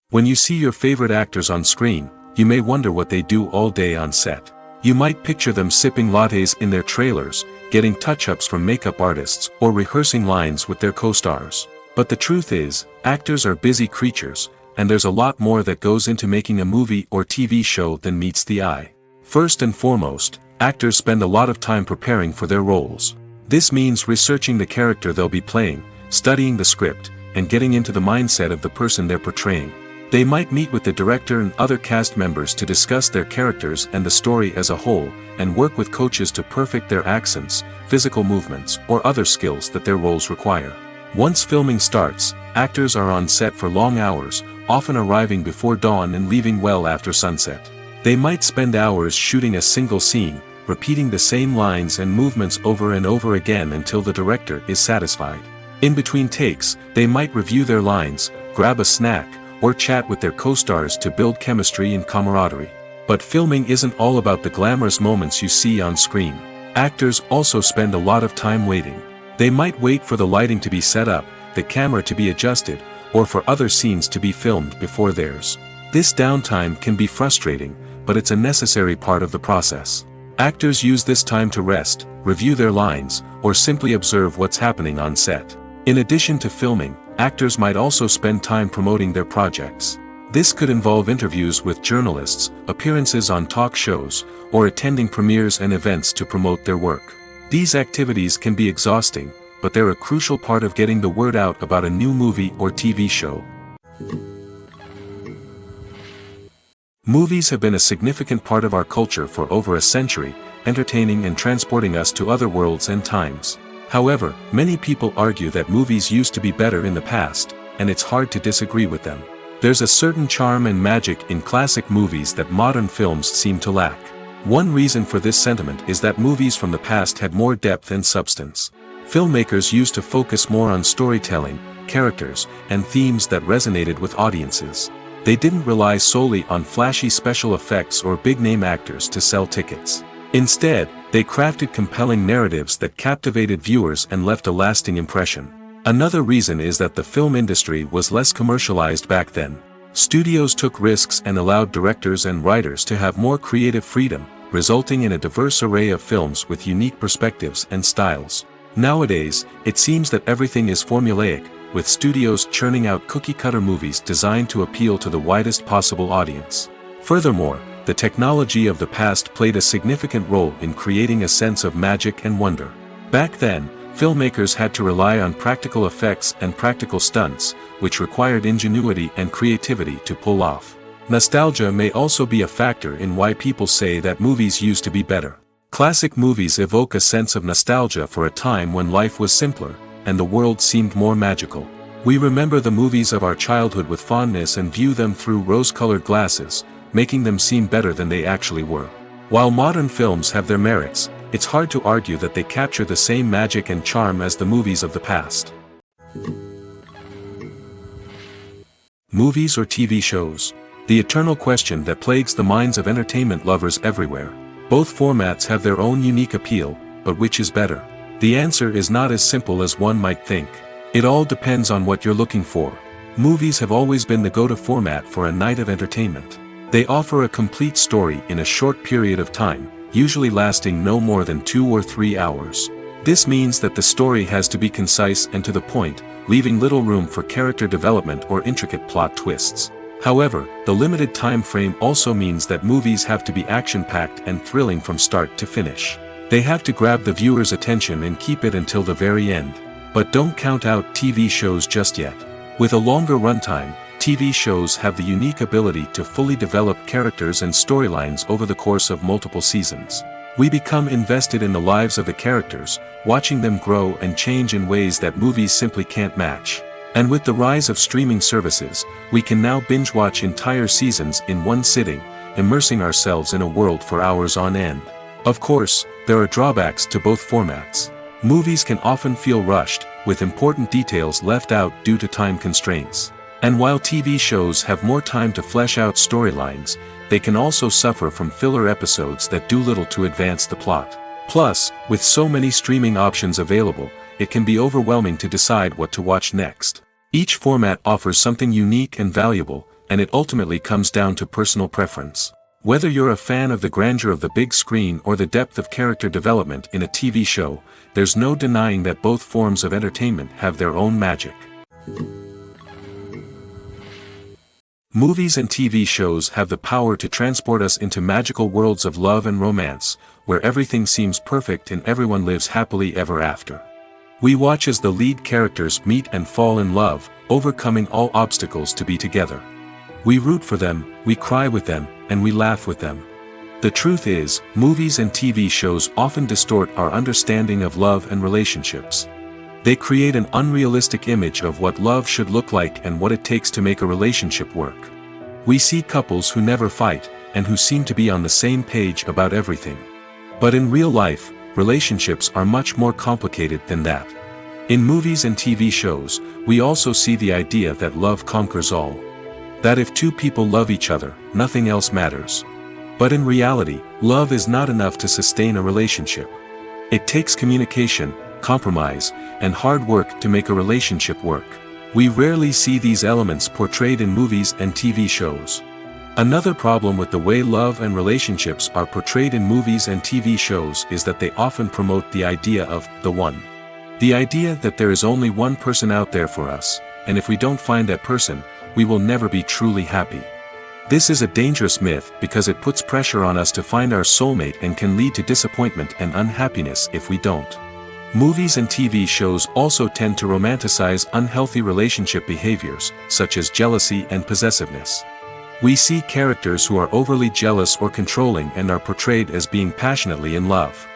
When you see your favorite actors on screen, you may wonder what they do all day on set. You might picture them sipping lattes in their trailers, getting touch-ups from makeup artists, or rehearsing lines with their co-stars. But the truth is, actors are busy creatures, and there's a lot more that goes into making a movie or TV show than meets the eye. First and foremost, actors spend a lot of time preparing for their roles. This means researching the character they'll be playing, studying the script, and getting into the mindset of the person they're portraying. They might meet with the director and other cast members to discuss their characters and the story as a whole, and work with coaches to perfect their accents, physical movements, or other skills that their roles require. Once filming starts, actors are on set for long hours, often arriving before dawn and leaving well after sunset. They might spend hours shooting a single scene, repeating the same lines and movements over and over again until the director is satisfied. In between takes, they might review their lines, grab a snack, or chat with their co-stars to build chemistry and camaraderie. But filming isn't all about the glamorous moments you see on screen. Actors also spend a lot of time waiting. They might wait for the lighting to be set up, the camera to be adjusted, or for other scenes to be filmed before theirs. This downtime can be frustrating, but it's a necessary part of the process. Actors use this time to rest, review their lines, or simply observe what's happening on set. In addition to filming, actors might also spend time promoting their projects. This could involve interviews with journalists, appearances on talk shows, or attending premieres and events to promote their work. These activities can be exhausting, but they're a crucial part of getting the word out about a new movie or TV show. Movies have been a significant part of our culture for over a century, entertaining and transporting us to other worlds and times. However, many people argue that movies used to be better in the past, and it's hard to disagree with them. There's a certain charm and magic in classic movies that modern films seem to lack. One reason for this sentiment is that movies from the past had more depth and substance. Filmmakers used to focus more on storytelling, characters, and themes that resonated with audiences. They didn't rely solely on flashy special effects or big-name actors to sell tickets. Instead, they crafted compelling narratives that captivated viewers and left a lasting impression. Another reason is that the film industry was less commercialized back then. Studios took risks and allowed directors and writers to have more creative freedom, resulting in a diverse array of films with unique perspectives and styles. Nowadays, it seems that everything is formulaic, with studios churning out cookie-cutter movies designed to appeal to the widest possible audience. Furthermore, the technology of the past played a significant role in creating a sense of magic and wonder. Back then, filmmakers had to rely on practical effects and practical stunts, which required ingenuity and creativity to pull off. Nostalgia may also be a factor in why people say that movies used to be better. Classic movies evoke a sense of nostalgia for a time when life was simpler, and the world seemed more magical. We remember the movies of our childhood with fondness and view them through rose-colored glasses, making them seem better than they actually were. While modern films have their merits, it's hard to argue that they capture the same magic and charm as the movies of the past. Movies or TV shows? The eternal question that plagues the minds of entertainment lovers everywhere. Both formats have their own unique appeal, but which is better? The answer is not as simple as one might think. It all depends on what you're looking for. Movies have always been the go-to format for a night of entertainment. They offer a complete story in a short period of time, usually lasting no more than 2 or 3 hours. This means that the story has to be concise and to the point, leaving little room for character development or intricate plot twists. However, the limited time frame also means that movies have to be action-packed and thrilling from start to finish. They have to grab the viewer's attention and keep it until the very end. But don't count out TV shows just yet. With a longer runtime, TV shows have the unique ability to fully develop characters and storylines over the course of multiple seasons. We become invested in the lives of the characters, watching them grow and change in ways that movies simply can't match. And with the rise of streaming services, we can now binge-watch entire seasons in one sitting, immersing ourselves in a world for hours on end. Of course, there are drawbacks to both formats. Movies can often feel rushed, with important details left out due to time constraints. And while TV shows have more time to flesh out storylines, they can also suffer from filler episodes that do little to advance the plot. Plus, with so many streaming options available, it can be overwhelming to decide what to watch next. Each format offers something unique and valuable, and it ultimately comes down to personal preference. Whether you're a fan of the grandeur of the big screen or the depth of character development in a TV show, there's no denying that both forms of entertainment have their own magic. Movies and TV shows have the power to transport us into magical worlds of love and romance, where everything seems perfect and everyone lives happily ever after. We watch as the lead characters meet and fall in love, overcoming all obstacles to be together. We root for them, we cry with them, and we laugh with them. The truth is, movies and TV shows often distort our understanding of love and relationships. They create an unrealistic image of what love should look like and what it takes to make a relationship work. We see couples who never fight, and who seem to be on the same page about everything. But in real life, relationships are much more complicated than that. In movies and TV shows, we also see the idea that love conquers all. That if two people love each other, nothing else matters. But in reality, love is not enough to sustain a relationship. It takes communication, compromise, and hard work to make a relationship work. We rarely see these elements portrayed in movies and TV shows. Another problem with the way love and relationships are portrayed in movies and TV shows is that they often promote the idea of the one. The idea that there is only one person out there for us, and if we don't find that person, we will never be truly happy. This is a dangerous myth because it puts pressure on us to find our soulmate and can lead to disappointment and unhappiness if we don't. Movies and TV shows also tend to romanticize unhealthy relationship behaviors, such as jealousy and possessiveness. We see characters who are overly jealous or controlling and are portrayed as being passionately in love.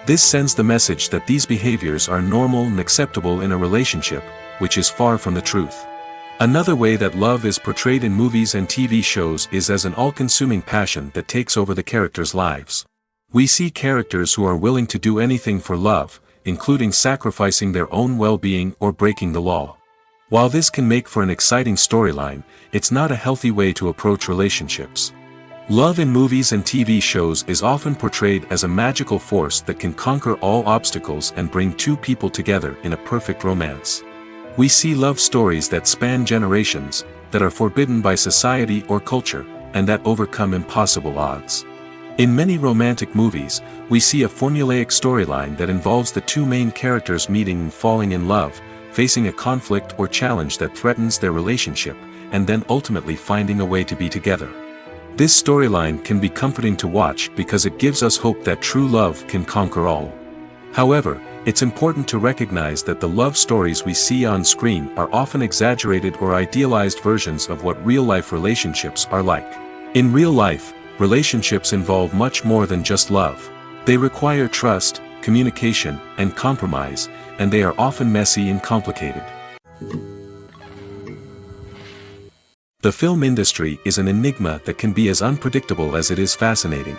This sends the message that these behaviors are normal and acceptable in a relationship, which is far from the truth. Another way that love is portrayed in movies and TV shows is as an all-consuming passion that takes over the characters' lives. We see characters who are willing to do anything for love, including sacrificing their own well-being or breaking the law. While this can make for an exciting storyline, it's not a healthy way to approach relationships. Love in movies and TV shows is often portrayed as a magical force that can conquer all obstacles and bring two people together in a perfect romance. We see love stories that span generations, that are forbidden by society or culture, and that overcome impossible odds. In many romantic movies, we see a formulaic storyline that involves the two main characters meeting and falling in love, facing a conflict or challenge that threatens their relationship, and then ultimately finding a way to be together. This storyline can be comforting to watch because it gives us hope that true love can conquer all. However, it's important to recognize that the love stories we see on screen are often exaggerated or idealized versions of what real-life relationships are like. In real life, relationships involve much more than just love. They require trust, communication, and compromise, and they are often messy and complicated. The film industry is an enigma that can be as unpredictable as it is fascinating.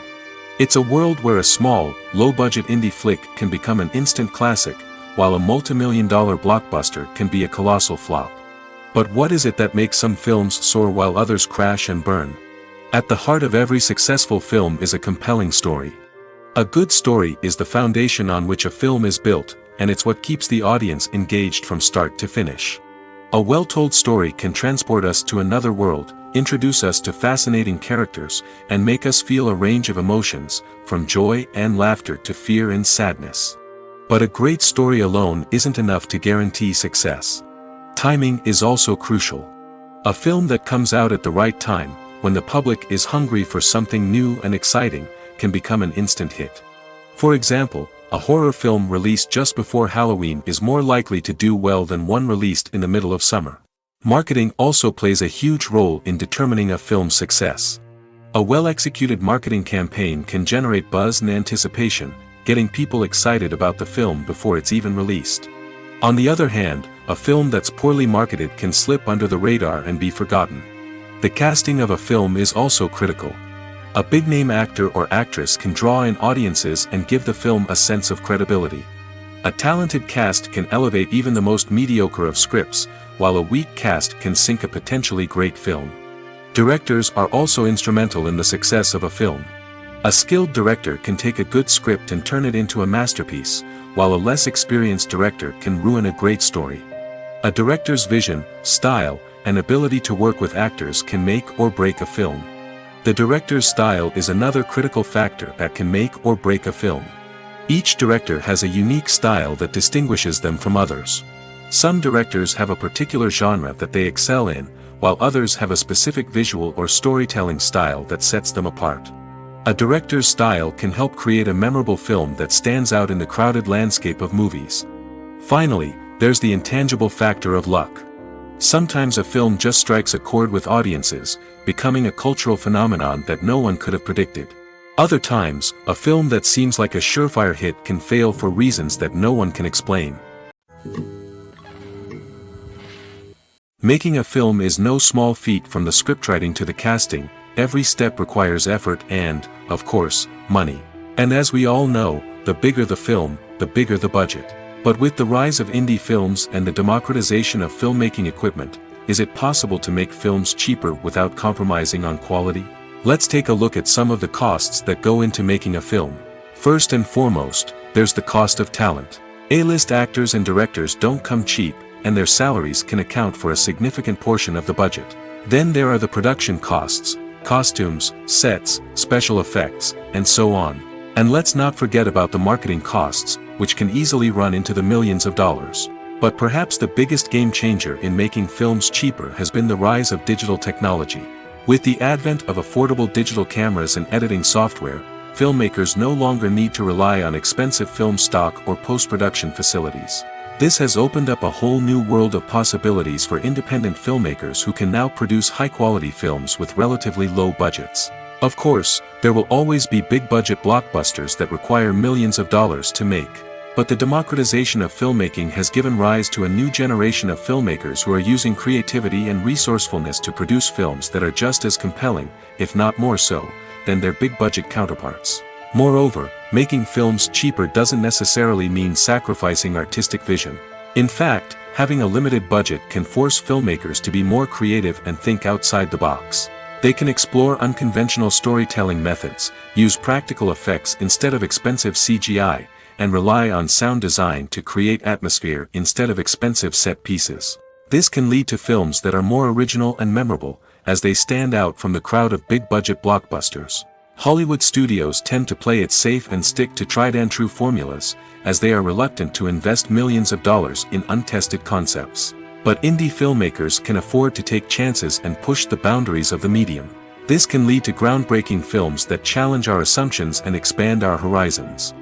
It's a world where a small, low-budget indie flick can become an instant classic, while a multi-million-dollar blockbuster can be a colossal flop. But what is it that makes some films soar while others crash and burn? At the heart of every successful film is a compelling story. A good story is the foundation on which a film is built, and it's what keeps the audience engaged from start to finish. A well-told story can transport us to another world, introduce us to fascinating characters, and make us feel a range of emotions, from joy and laughter to fear and sadness. But a great story alone isn't enough to guarantee success. Timing is also crucial. A film that comes out at the right time, when the public is hungry for something new and exciting, can become an instant hit. For example, a horror film released just before Halloween is more likely to do well than one released in the middle of summer. Marketing also plays a huge role in determining a film's success. A well-executed marketing campaign can generate buzz and anticipation, getting people excited about the film before it's even released. On the other hand, a film that's poorly marketed can slip under the radar and be forgotten. The casting of a film is also critical. A big-name actor or actress can draw in audiences and give the film a sense of credibility. A talented cast can elevate even the most mediocre of scripts, while a weak cast can sink a potentially great film. Directors are also instrumental in the success of a film. A skilled director can take a good script and turn it into a masterpiece, while a less experienced director can ruin a great story. A director's vision, style, and ability to work with actors can make or break a film. The director's style is another critical factor that can make or break a film. Each director has a unique style that distinguishes them from others. Some directors have a particular genre that they excel in, while others have a specific visual or storytelling style that sets them apart. A director's style can help create a memorable film that stands out in the crowded landscape of movies. Finally, there's the intangible factor of luck. Sometimes a film just strikes a chord with audiences, becoming a cultural phenomenon that no one could have predicted. Other times, a film that seems like a surefire hit can fail for reasons that no one can explain. Making a film is no small feat. From the scriptwriting to the casting, every step requires effort and, of course, money. And as we all know, the bigger the film, the bigger the budget. But with the rise of indie films and the democratization of filmmaking equipment, is it possible to make films cheaper without compromising on quality? Let's take a look at some of the costs that go into making a film. First and foremost, there's the cost of talent. A-list actors and directors don't come cheap, and their salaries can account for a significant portion of the budget. Then there are the production costs, costumes, sets, special effects, and so on. And let's not forget about the marketing costs, which can easily run into the millions of dollars. But perhaps the biggest game changer in making films cheaper has been the rise of digital technology. With the advent of affordable digital cameras and editing software, filmmakers no longer need to rely on expensive film stock or post-production facilities. This has opened up a whole new world of possibilities for independent filmmakers who can now produce high-quality films with relatively low budgets. Of course, there will always be big-budget blockbusters that require millions of dollars to make. But the democratization of filmmaking has given rise to a new generation of filmmakers who are using creativity and resourcefulness to produce films that are just as compelling, if not more so, than their big-budget counterparts. Moreover, making films cheaper doesn't necessarily mean sacrificing artistic vision. In fact, having a limited budget can force filmmakers to be more creative and think outside the box. They can explore unconventional storytelling methods, use practical effects instead of expensive CGI, and rely on sound design to create atmosphere instead of expensive set pieces. This can lead to films that are more original and memorable, as they stand out from the crowd of big-budget blockbusters. Hollywood studios tend to play it safe and stick to tried-and-true formulas, as they are reluctant to invest millions of dollars in untested concepts. But indie filmmakers can afford to take chances and push the boundaries of the medium. This can lead to groundbreaking films that challenge our assumptions and expand our horizons.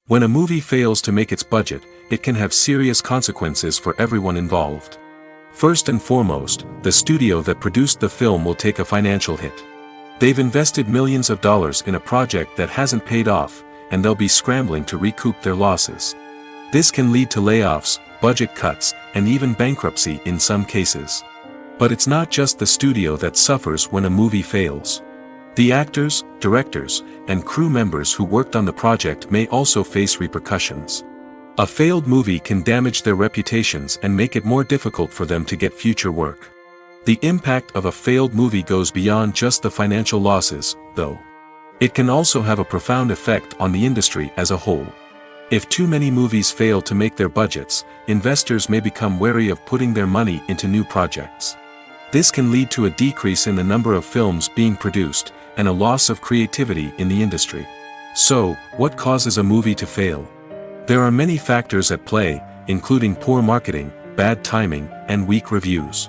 When a movie fails to make its budget, it can have serious consequences for everyone involved. First and foremost, the studio that produced the film will take a financial hit. They've invested millions of dollars in a project that hasn't paid off, and they'll be scrambling to recoup their losses. This can lead to layoffs, budget cuts, and even bankruptcy in some cases. But it's not just the studio that suffers when a movie fails. The actors, directors, and crew members who worked on the project may also face repercussions. A failed movie can damage their reputations and make it more difficult for them to get future work. The impact of a failed movie goes beyond just the financial losses, though. It can also have a profound effect on the industry as a whole. If too many movies fail to make their budgets, investors may become wary of putting their money into new projects. This can lead to a decrease in the number of films being produced, and a loss of creativity in the industry. So, what causes a movie to fail? There are many factors at play, including poor marketing, bad timing, and weak reviews.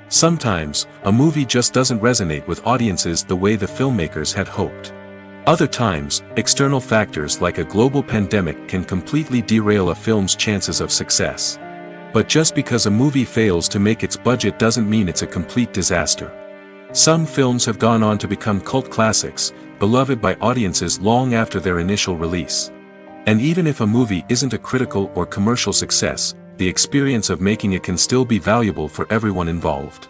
Sometimes, a movie just doesn't resonate with audiences the way the filmmakers had hoped. Other times, external factors like a global pandemic can completely derail a film's chances of success. But just because a movie fails to make its budget doesn't mean it's a complete disaster. Some films have gone on to become cult classics, beloved by audiences long after their initial release. And even if a movie isn't a critical or commercial success, the experience of making it can still be valuable for everyone involved.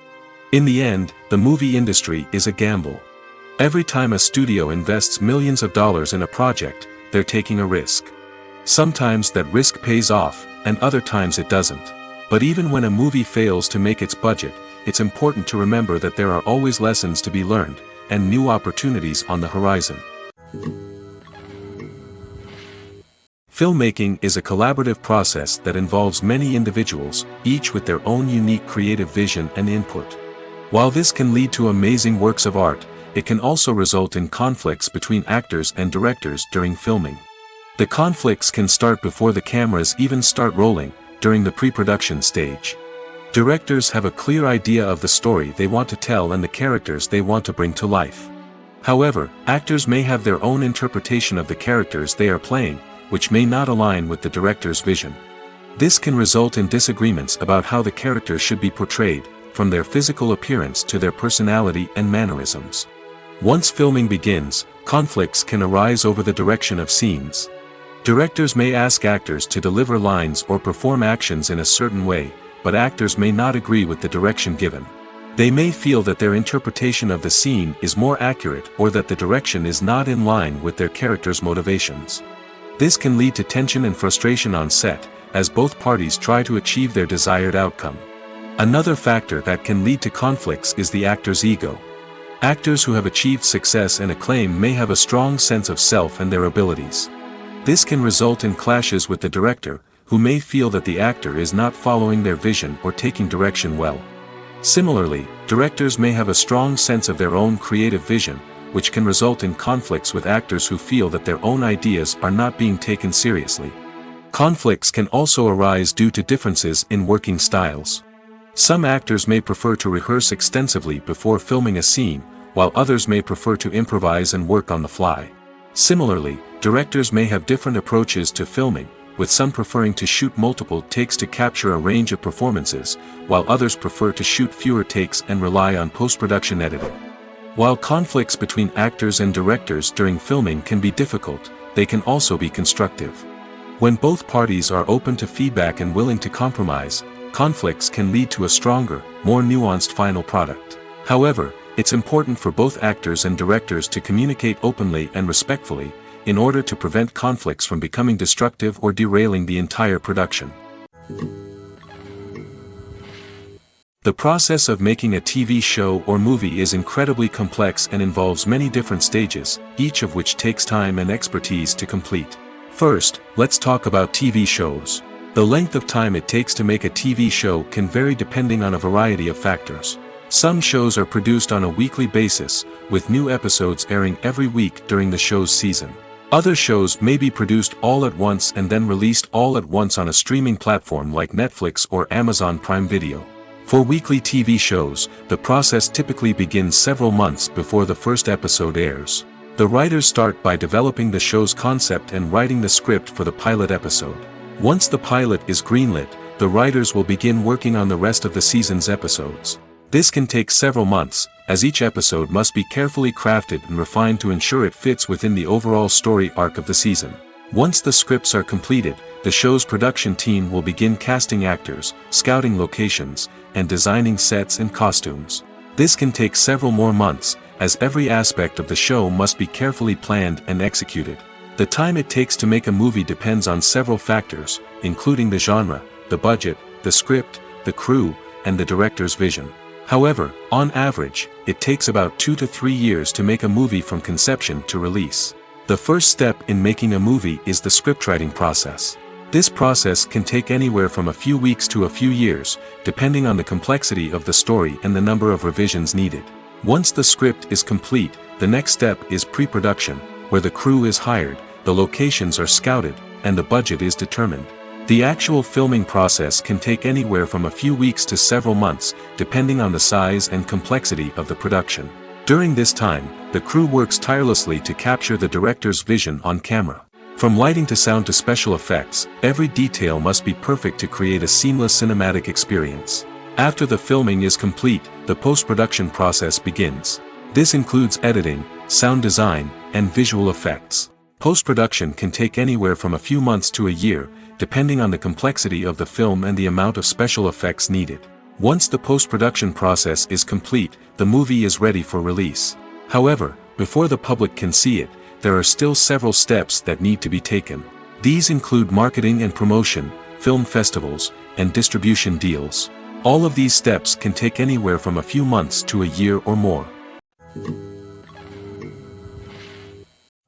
In the end, the movie industry is a gamble. Every time a studio invests millions of dollars in a project, they're taking a risk. Sometimes that risk pays off, and other times it doesn't. But even when a movie fails to make its budget, it's important to remember that there are always lessons to be learned, and new opportunities on the horizon. Filmmaking is a collaborative process that involves many individuals, each with their own unique creative vision and input. While this can lead to amazing works of art, it can also result in conflicts between actors and directors during filming. The conflicts can start before the cameras even start rolling, during the pre-production stage. Directors have a clear idea of the story they want to tell and the characters they want to bring to life. However, actors may have their own interpretation of the characters they are playing, which may not align with the director's vision. This can result in disagreements about how the characters should be portrayed, from their physical appearance to their personality and mannerisms. Once filming begins, conflicts can arise over the direction of scenes. Directors may ask actors to deliver lines or perform actions in a certain way, but actors may not agree with the direction given. They may feel that their interpretation of the scene is more accurate or that the direction is not in line with their character's motivations. This can lead to tension and frustration on set, as both parties try to achieve their desired outcome. Another factor that can lead to conflicts is the actor's ego. Actors who have achieved success and acclaim may have a strong sense of self and their abilities. This can result in clashes with the director, who may feel that the actor is not following their vision or taking direction well. Similarly, directors may have a strong sense of their own creative vision, which can result in conflicts with actors who feel that their own ideas are not being taken seriously. Conflicts can also arise due to differences in working styles. Some actors may prefer to rehearse extensively before filming a scene, while others may prefer to improvise and work on the fly. Similarly, directors may have different approaches to filming, with some preferring to shoot multiple takes to capture a range of performances, while others prefer to shoot fewer takes and rely on post-production editing. While conflicts between actors and directors during filming can be difficult, they can also be constructive. When both parties are open to feedback and willing to compromise, conflicts can lead to a stronger, more nuanced final product. However, it's important for both actors and directors to communicate openly and respectfully, in order to prevent conflicts from becoming destructive or derailing the entire production. The process of making a TV show or movie is incredibly complex and involves many different stages, each of which takes time and expertise to complete. First, let's talk about TV shows. The length of time it takes to make a TV show can vary depending on a variety of factors. Some shows are produced on a weekly basis, with new episodes airing every week during the show's season. Other shows may be produced all at once and then released all at once on a streaming platform like Netflix or Amazon Prime Video. For weekly TV shows, the process typically begins several months before the first episode airs. The writers start by developing the show's concept and writing the script for the pilot episode. Once the pilot is greenlit, the writers will begin working on the rest of the season's episodes. This can take several months, as each episode must be carefully crafted and refined to ensure it fits within the overall story arc of the season. Once the scripts are completed, the show's production team will begin casting actors, scouting locations, and designing sets and costumes. This can take several more months, as every aspect of the show must be carefully planned and executed. The time it takes to make a movie depends on several factors, including the genre, the budget, the script, the crew, and the director's vision. However, on average, it takes about 2 to 3 years to make a movie from conception to release. The first step in making a movie is the scriptwriting process. This process can take anywhere from a few weeks to a few years, depending on the complexity of the story and the number of revisions needed. Once the script is complete, the next step is pre-production, where the crew is hired, the locations are scouted, and the budget is determined. The actual filming process can take anywhere from a few weeks to several months, depending on the size and complexity of the production. During this time, the crew works tirelessly to capture the director's vision on camera. From lighting to sound to special effects, every detail must be perfect to create a seamless cinematic experience. After the filming is complete, the post-production process begins. This includes editing, sound design, and visual effects. Post-production can take anywhere from a few months to a year, depending on the complexity of the film and the amount of special effects needed. Once the post-production process is complete, the movie is ready for release. However, before the public can see it, there are still several steps that need to be taken. These include marketing and promotion, film festivals, and distribution deals. All of these steps can take anywhere from a few months to a year or more.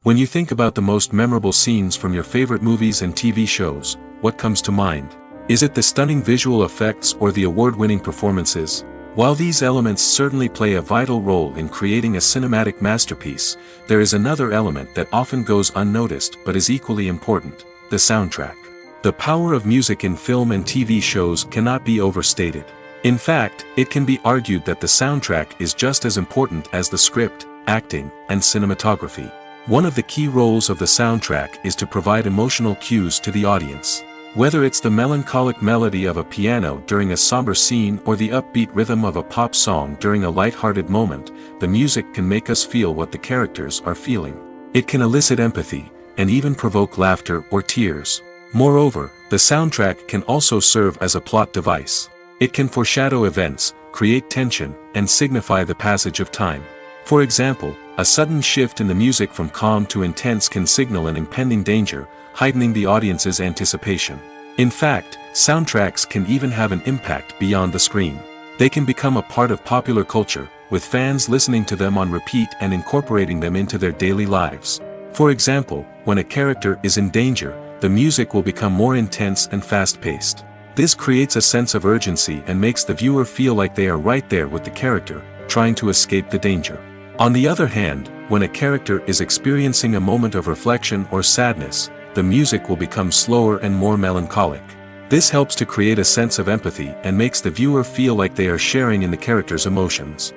When you think about the most memorable scenes from your favorite movies and TV shows, what comes to mind? Is it the stunning visual effects or the award-winning performances? While these elements certainly play a vital role in creating a cinematic masterpiece, there is another element that often goes unnoticed but is equally important: the soundtrack. The power of music in film and TV shows cannot be overstated. In fact, it can be argued that the soundtrack is just as important as the script, acting, and cinematography. One of the key roles of the soundtrack is to provide emotional cues to the audience. Whether it's the melancholic melody of a piano during a somber scene or the upbeat rhythm of a pop song during a light-hearted moment, the music can make us feel what the characters are feeling. It can elicit empathy, and even provoke laughter or tears. Moreover, the soundtrack can also serve as a plot device. It can foreshadow events, create tension, and signify the passage of time. For example, a sudden shift in the music from calm to intense can signal an impending danger, heightening the audience's anticipation. In fact, soundtracks can even have an impact beyond the screen. They can become a part of popular culture, with fans listening to them on repeat and incorporating them into their daily lives. For example, when a character is in danger, the music will become more intense and fast-paced. This creates a sense of urgency and makes the viewer feel like they are right there with the character, trying to escape the danger. On the other hand, when a character is experiencing a moment of reflection or sadness, the music will become slower and more melancholic. This helps to create a sense of empathy and makes the viewer feel like they are sharing in the character's emotions.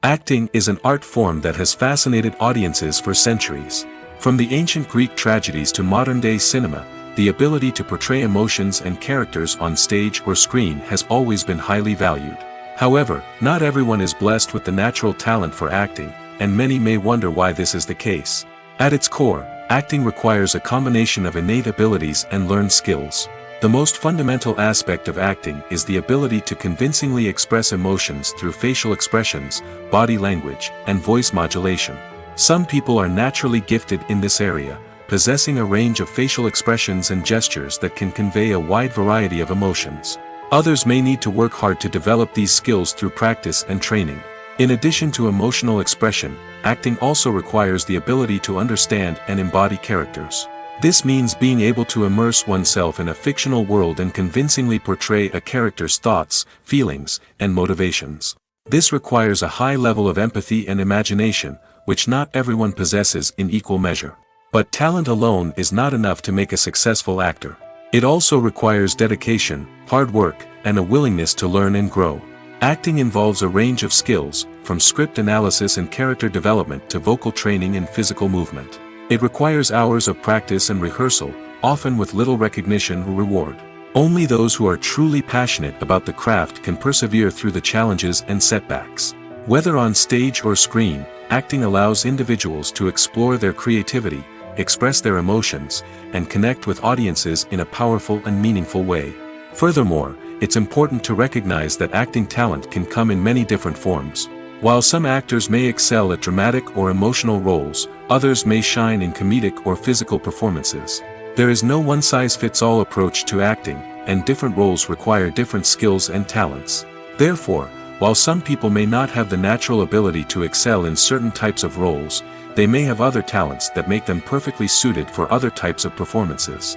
Acting is an art form that has fascinated audiences for centuries. From the ancient Greek tragedies to modern-day cinema, the ability to portray emotions and characters on stage or screen has always been highly valued. However, not everyone is blessed with the natural talent for acting, and many may wonder why this is the case. At its core, acting requires a combination of innate abilities and learned skills. The most fundamental aspect of acting is the ability to convincingly express emotions through facial expressions, body language, and voice modulation. Some people are naturally gifted in this area, possessing a range of facial expressions and gestures that can convey a wide variety of emotions. Others may need to work hard to develop these skills through practice and training. In addition to emotional expression, acting also requires the ability to understand and embody characters. This means being able to immerse oneself in a fictional world and convincingly portray a character's thoughts, feelings, and motivations. This requires a high level of empathy and imagination, which not everyone possesses in equal measure. But talent alone is not enough to make a successful actor. It also requires dedication, hard work, and a willingness to learn and grow. Acting involves a range of skills, from script analysis and character development to vocal training and physical movement. It requires hours of practice and rehearsal, often with little recognition or reward. Only those who are truly passionate about the craft can persevere through the challenges and setbacks. Whether on stage or screen, acting allows individuals to explore their creativity, express their emotions, and connect with audiences in a powerful and meaningful way. Furthermore, it's important to recognize that acting talent can come in many different forms. While some actors may excel at dramatic or emotional roles, others may shine in comedic or physical performances. There is no one-size-fits-all approach to acting, and different roles require different skills and talents. Therefore, While some people may not have the natural ability to excel in certain types of roles, they may have other talents that make them perfectly suited for other types of performances.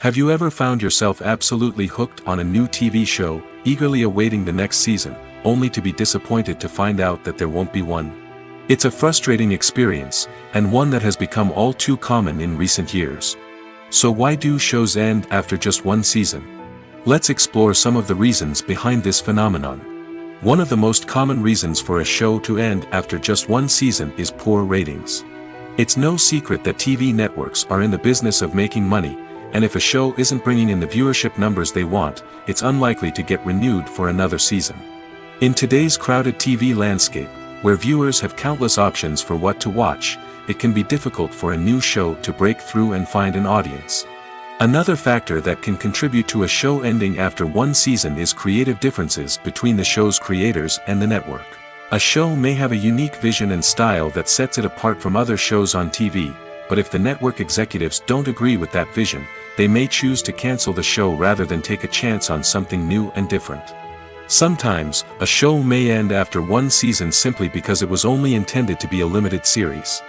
Have you ever found yourself absolutely hooked on a new TV show, eagerly awaiting the next season, only to be disappointed to find out that there won't be one? It's a frustrating experience, and one that has become all too common in recent years. So why do shows end after just one season? Let's explore some of the reasons behind this phenomenon. One of the most common reasons for a show to end after just one season is poor ratings. It's no secret that TV networks are in the business of making money, and if a show isn't bringing in the viewership numbers they want, it's unlikely to get renewed for another season. In today's crowded TV landscape, where viewers have countless options for what to watch, it can be difficult for a new show to break through and find an audience. Another factor that can contribute to a show ending after one season is creative differences between the show's creators and the network. A show may have a unique vision and style that sets it apart from other shows on TV, but if the network executives don't agree with that vision, they may choose to cancel the show rather than take a chance on something new and different. Sometimes, a show may end after one season simply because it was only intended to be a limited series.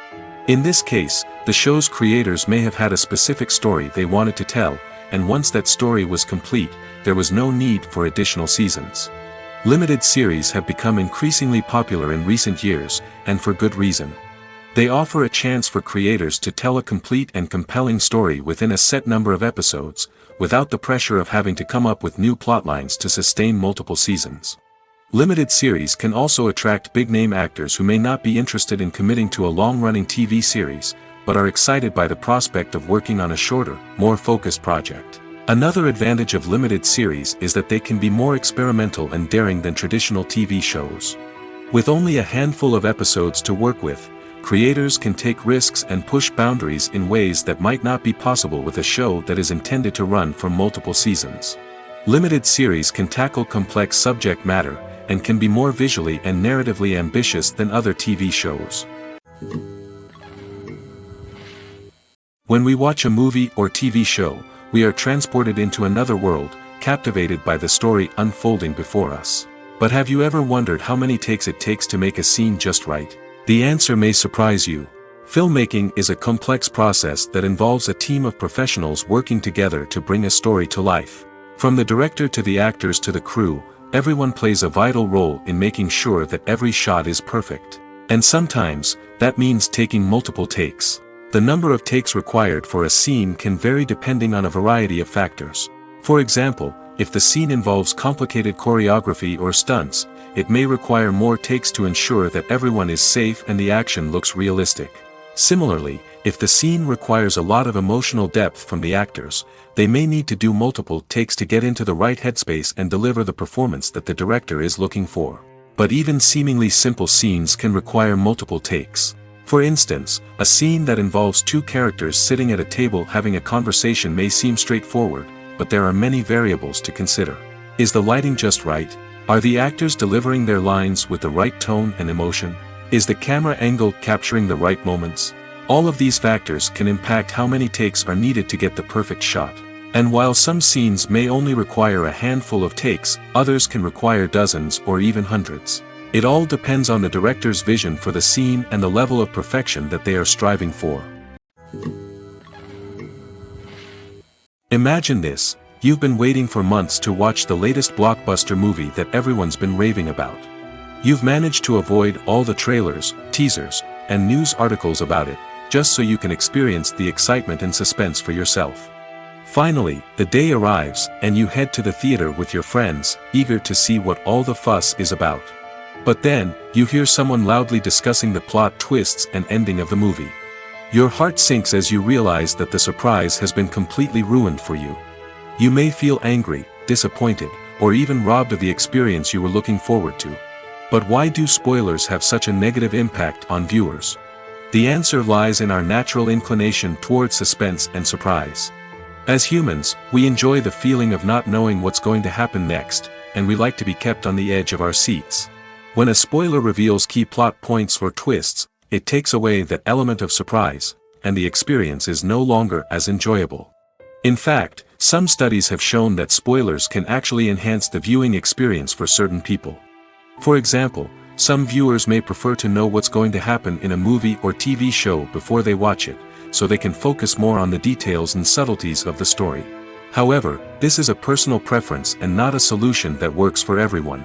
In this case, the show's creators may have had a specific story they wanted to tell, and once that story was complete, there was no need for additional seasons. Limited series have become increasingly popular in recent years, and for good reason. They offer a chance for creators to tell a complete and compelling story within a set number of episodes, without the pressure of having to come up with new plotlines to sustain multiple seasons. Limited series can also attract big-name actors who may not be interested in committing to a long-running TV series, but are excited by the prospect of working on a shorter, more focused project. Another advantage of limited series is that they can be more experimental and daring than traditional TV shows. With only a handful of episodes to work with, creators can take risks and push boundaries in ways that might not be possible with a show that is intended to run for multiple seasons. Limited series can tackle complex subject matter, and can be more visually and narratively ambitious than other TV shows. When we watch a movie or TV show, we are transported into another world, captivated by the story unfolding before us. But have you ever wondered how many takes it takes to make a scene just right? The answer may surprise you. Filmmaking is a complex process that involves a team of professionals working together to bring a story to life. From the director to the actors to the crew, everyone plays a vital role in making sure that every shot is perfect. And sometimes, that means taking multiple takes. The number of takes required for a scene can vary depending on a variety of factors. For example, if the scene involves complicated choreography or stunts, it may require more takes to ensure that everyone is safe and the action looks realistic. Similarly, if the scene requires a lot of emotional depth from the actors, they may need to do multiple takes to get into the right headspace and deliver the performance that the director is looking for. But even seemingly simple scenes can require multiple takes. For instance, a scene that involves two characters sitting at a table having a conversation may seem straightforward, but there are many variables to consider. Is the lighting just right? Are the actors delivering their lines with the right tone and emotion? Is the camera angle capturing the right moments? All of these factors can impact how many takes are needed to get the perfect shot. And while some scenes may only require a handful of takes, others can require dozens or even hundreds. It all depends on the director's vision for the scene and the level of perfection that they are striving for. Imagine this: you've been waiting for months to watch the latest blockbuster movie that everyone's been raving about. You've managed to avoid all the trailers, teasers, and news articles about it, just so you can experience the excitement and suspense for yourself. Finally, the day arrives, and you head to the theater with your friends, eager to see what all the fuss is about. But then, you hear someone loudly discussing the plot twists and ending of the movie. Your heart sinks as you realize that the surprise has been completely ruined for you. You may feel angry, disappointed, or even robbed of the experience you were looking forward to. But why do spoilers have such a negative impact on viewers? The answer lies in our natural inclination toward suspense and surprise. As humans, we enjoy the feeling of not knowing what's going to happen next, and we like to be kept on the edge of our seats. When a spoiler reveals key plot points or twists, it takes away that element of surprise, and the experience is no longer as enjoyable. In fact, Some studies have shown that spoilers can actually enhance the viewing experience for certain people. For example, some viewers may prefer to know what's going to happen in a movie or TV show before they watch it, so they can focus more on the details and subtleties of the story. However, this is a personal preference and not a solution that works for everyone.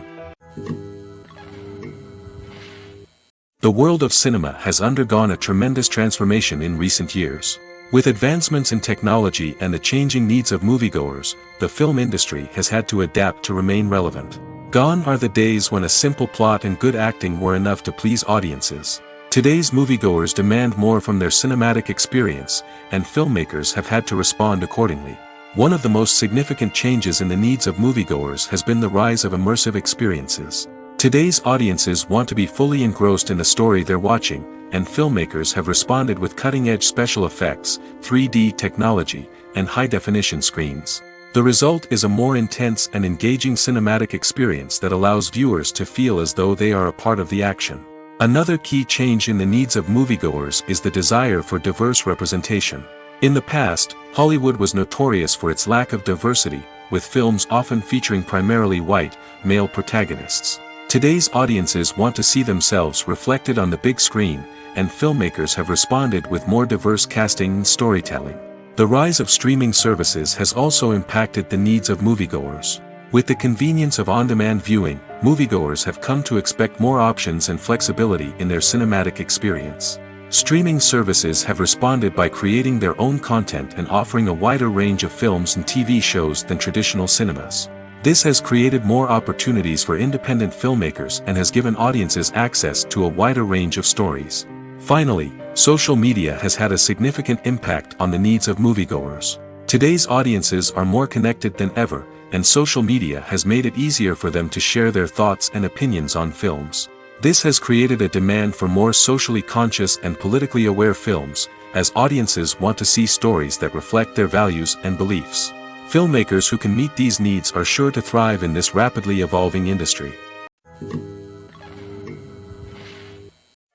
The world of cinema has undergone a tremendous transformation in recent years. With advancements in technology and the changing needs of moviegoers, the film industry has had to adapt to remain relevant. Gone are the days when a simple plot and good acting were enough to please audiences. Today's moviegoers demand more from their cinematic experience, and filmmakers have had to respond accordingly. One of the most significant changes in the needs of moviegoers has been the rise of immersive experiences. Today's audiences want to be fully engrossed in the story they're watching, and filmmakers have responded with cutting-edge special effects, 3D technology, and high-definition screens. The result is a more intense and engaging cinematic experience that allows viewers to feel as though they are a part of the action. Another key change in the needs of moviegoers is the desire for diverse representation. In the past, Hollywood was notorious for its lack of diversity, with films often featuring primarily white, male protagonists. Today's audiences want to see themselves reflected on the big screen, and filmmakers have responded with more diverse casting and storytelling. The rise of streaming services has also impacted the needs of moviegoers. With the convenience of on-demand viewing, moviegoers have come to expect more options and flexibility in their cinematic experience. Streaming services have responded by creating their own content and offering a wider range of films and TV shows than traditional cinemas. This has created more opportunities for independent filmmakers and has given audiences access to a wider range of stories. Finally, social media has had a significant impact on the needs of moviegoers. Today's audiences are more connected than ever, and social media has made it easier for them to share their thoughts and opinions on films. This has created a demand for more socially conscious and politically aware films, as audiences want to see stories that reflect their values and beliefs. Filmmakers who can meet these needs are sure to thrive in this rapidly evolving industry.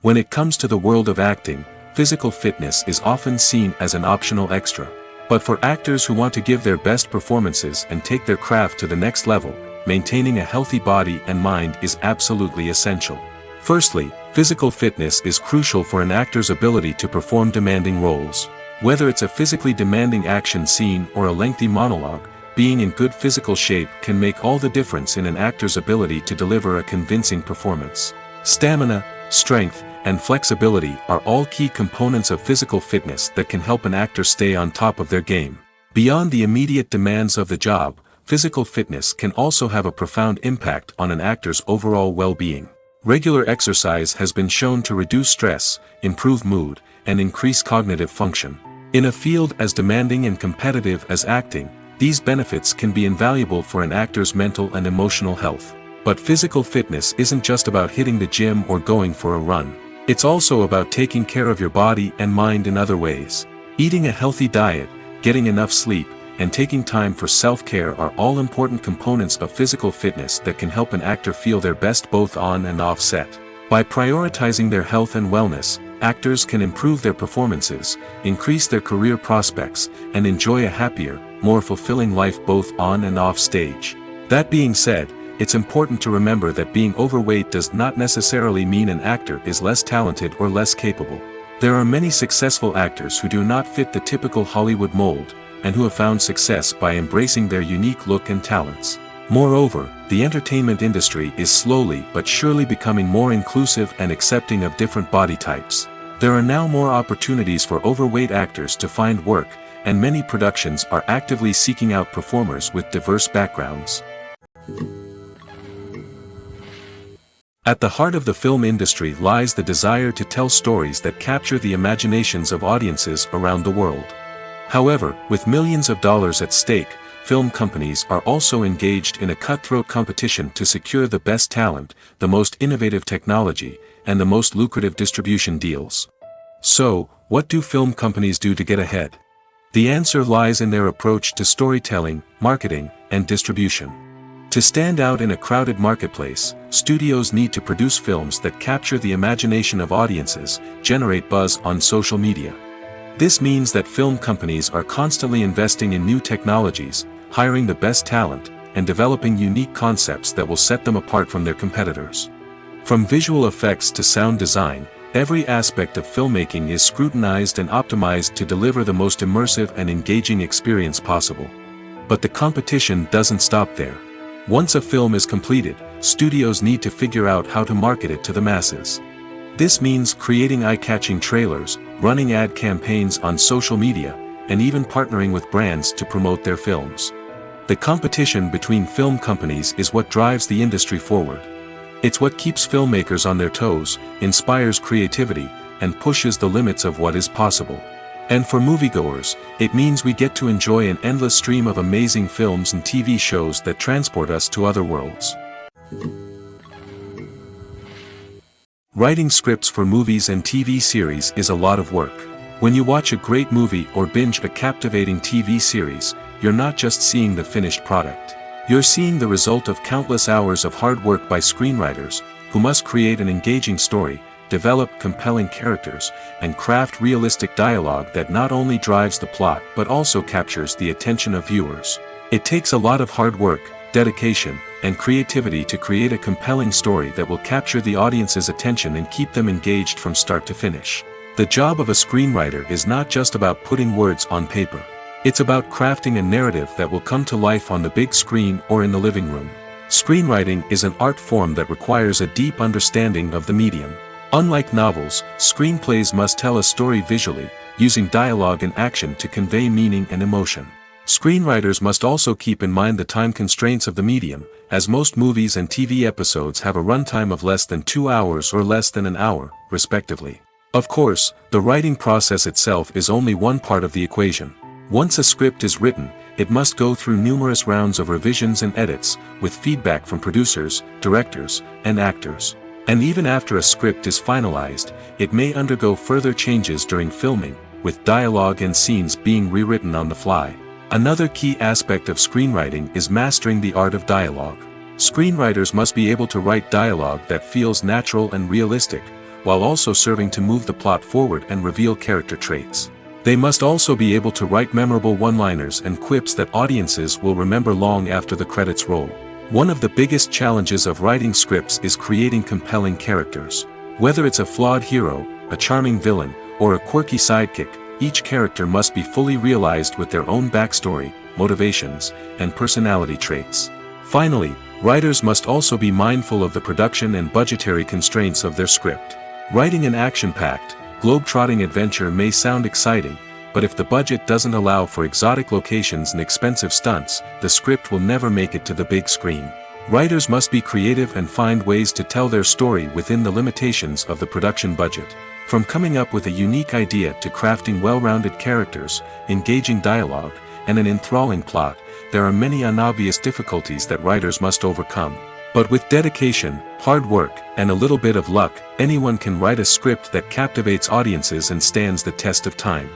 When it comes to the world of acting, physical fitness is often seen as an optional extra. But for actors who want to give their best performances and take their craft to the next level, maintaining a healthy body and mind is absolutely essential. Firstly, physical fitness is crucial for an actor's ability to perform demanding roles. Whether it's a physically demanding action scene or a lengthy monologue, being in good physical shape can make all the difference in an actor's ability to deliver a convincing performance. Stamina, strength, and flexibility are all key components of physical fitness that can help an actor stay on top of their game. Beyond the immediate demands of the job, physical fitness can also have a profound impact on an actor's overall well-being. Regular exercise has been shown to reduce stress, improve mood, and increase cognitive function. In a field as demanding and competitive as acting, these benefits can be invaluable for an actor's mental and emotional health. But physical fitness isn't just about hitting the gym or going for a run. It's also about taking care of your body and mind in other ways. Eating a healthy diet, getting enough sleep, and taking time for self-care are all important components of physical fitness that can help an actor feel their best both on and off set. By prioritizing their health and wellness, actors can improve their performances, increase their career prospects, and enjoy a happier, more fulfilling life both on and off stage. That being said, it's important to remember that being overweight does not necessarily mean an actor is less talented or less capable. There are many successful actors who do not fit the typical Hollywood mold, and who have found success by embracing their unique look and talents. Moreover, the entertainment industry is slowly but surely becoming more inclusive and accepting of different body types. There are now more opportunities for overweight actors to find work, and many productions are actively seeking out performers with diverse backgrounds. At the heart of the film industry lies the desire to tell stories that capture the imaginations of audiences around the world. However, with millions of dollars at stake, film companies are also engaged in a cutthroat competition to secure the best talent, the most innovative technology, and the most lucrative distribution deals. So, what do film companies do to get ahead? The answer lies in their approach to storytelling, marketing, and distribution. To stand out in a crowded marketplace, studios need to produce films that capture the imagination of audiences, generate buzz on social media, This means that film companies are constantly investing in new technologies, hiring the best talent, and developing unique concepts that will set them apart from their competitors. From visual effects to sound design, every aspect of filmmaking is scrutinized and optimized to deliver the most immersive and engaging experience possible. But the competition doesn't stop there. Once a film is completed, studios need to figure out how to market it to the masses. This means creating eye-catching trailers, running ad campaigns on social media, and even partnering with brands to promote their films. The competition between film companies is what drives the industry forward. It's what keeps filmmakers on their toes, inspires creativity, and pushes the limits of what is possible. And for moviegoers, it means we get to enjoy an endless stream of amazing films and TV shows that transport us to other worlds. Writing scripts for movies and TV series is a lot of work. When you watch a great movie or binge a captivating TV series, you're not just seeing the finished product. You're seeing the result of countless hours of hard work by screenwriters, who must create an engaging story, develop compelling characters, and craft realistic dialogue that not only drives the plot but also captures the attention of viewers. It takes a lot of hard work, dedication, and creativity to create a compelling story that will capture the audience's attention and keep them engaged from start to finish. The job of a screenwriter is not just about putting words on paper. It's about crafting a narrative that will come to life on the big screen or in the living room. Screenwriting is an art form that requires a deep understanding of the medium. Unlike novels, screenplays must tell a story visually, using dialogue and action to convey meaning and emotion. Screenwriters must also keep in mind the time constraints of the medium, as most movies and TV episodes have a runtime of less than 2 hours or less than an hour, respectively. Of course, the writing process itself is only one part of the equation. Once a script is written, it must go through numerous rounds of revisions and edits, with feedback from producers, directors, and actors. And even after a script is finalized, it may undergo further changes during filming, with dialogue and scenes being rewritten on the fly. Another key aspect of screenwriting is mastering the art of dialogue. Screenwriters must be able to write dialogue that feels natural and realistic, while also serving to move the plot forward and reveal character traits. They must also be able to write memorable one-liners and quips that audiences will remember long after the credits roll. One of the biggest challenges of writing scripts is creating compelling characters. Whether it's a flawed hero, a charming villain, or a quirky sidekick, each character must be fully realized with their own backstory, motivations, and personality traits. Finally, writers must also be mindful of the production and budgetary constraints of their script. Writing an action-packed, globe-trotting adventure may sound exciting, but if the budget doesn't allow for exotic locations and expensive stunts, the script will never make it to the big screen. Writers must be creative and find ways to tell their story within the limitations of the production budget. From coming up with a unique idea to crafting well-rounded characters, engaging dialogue, and an enthralling plot, there are many unobvious difficulties that writers must overcome. But with dedication, hard work, and a little bit of luck, anyone can write a script that captivates audiences and stands the test of time.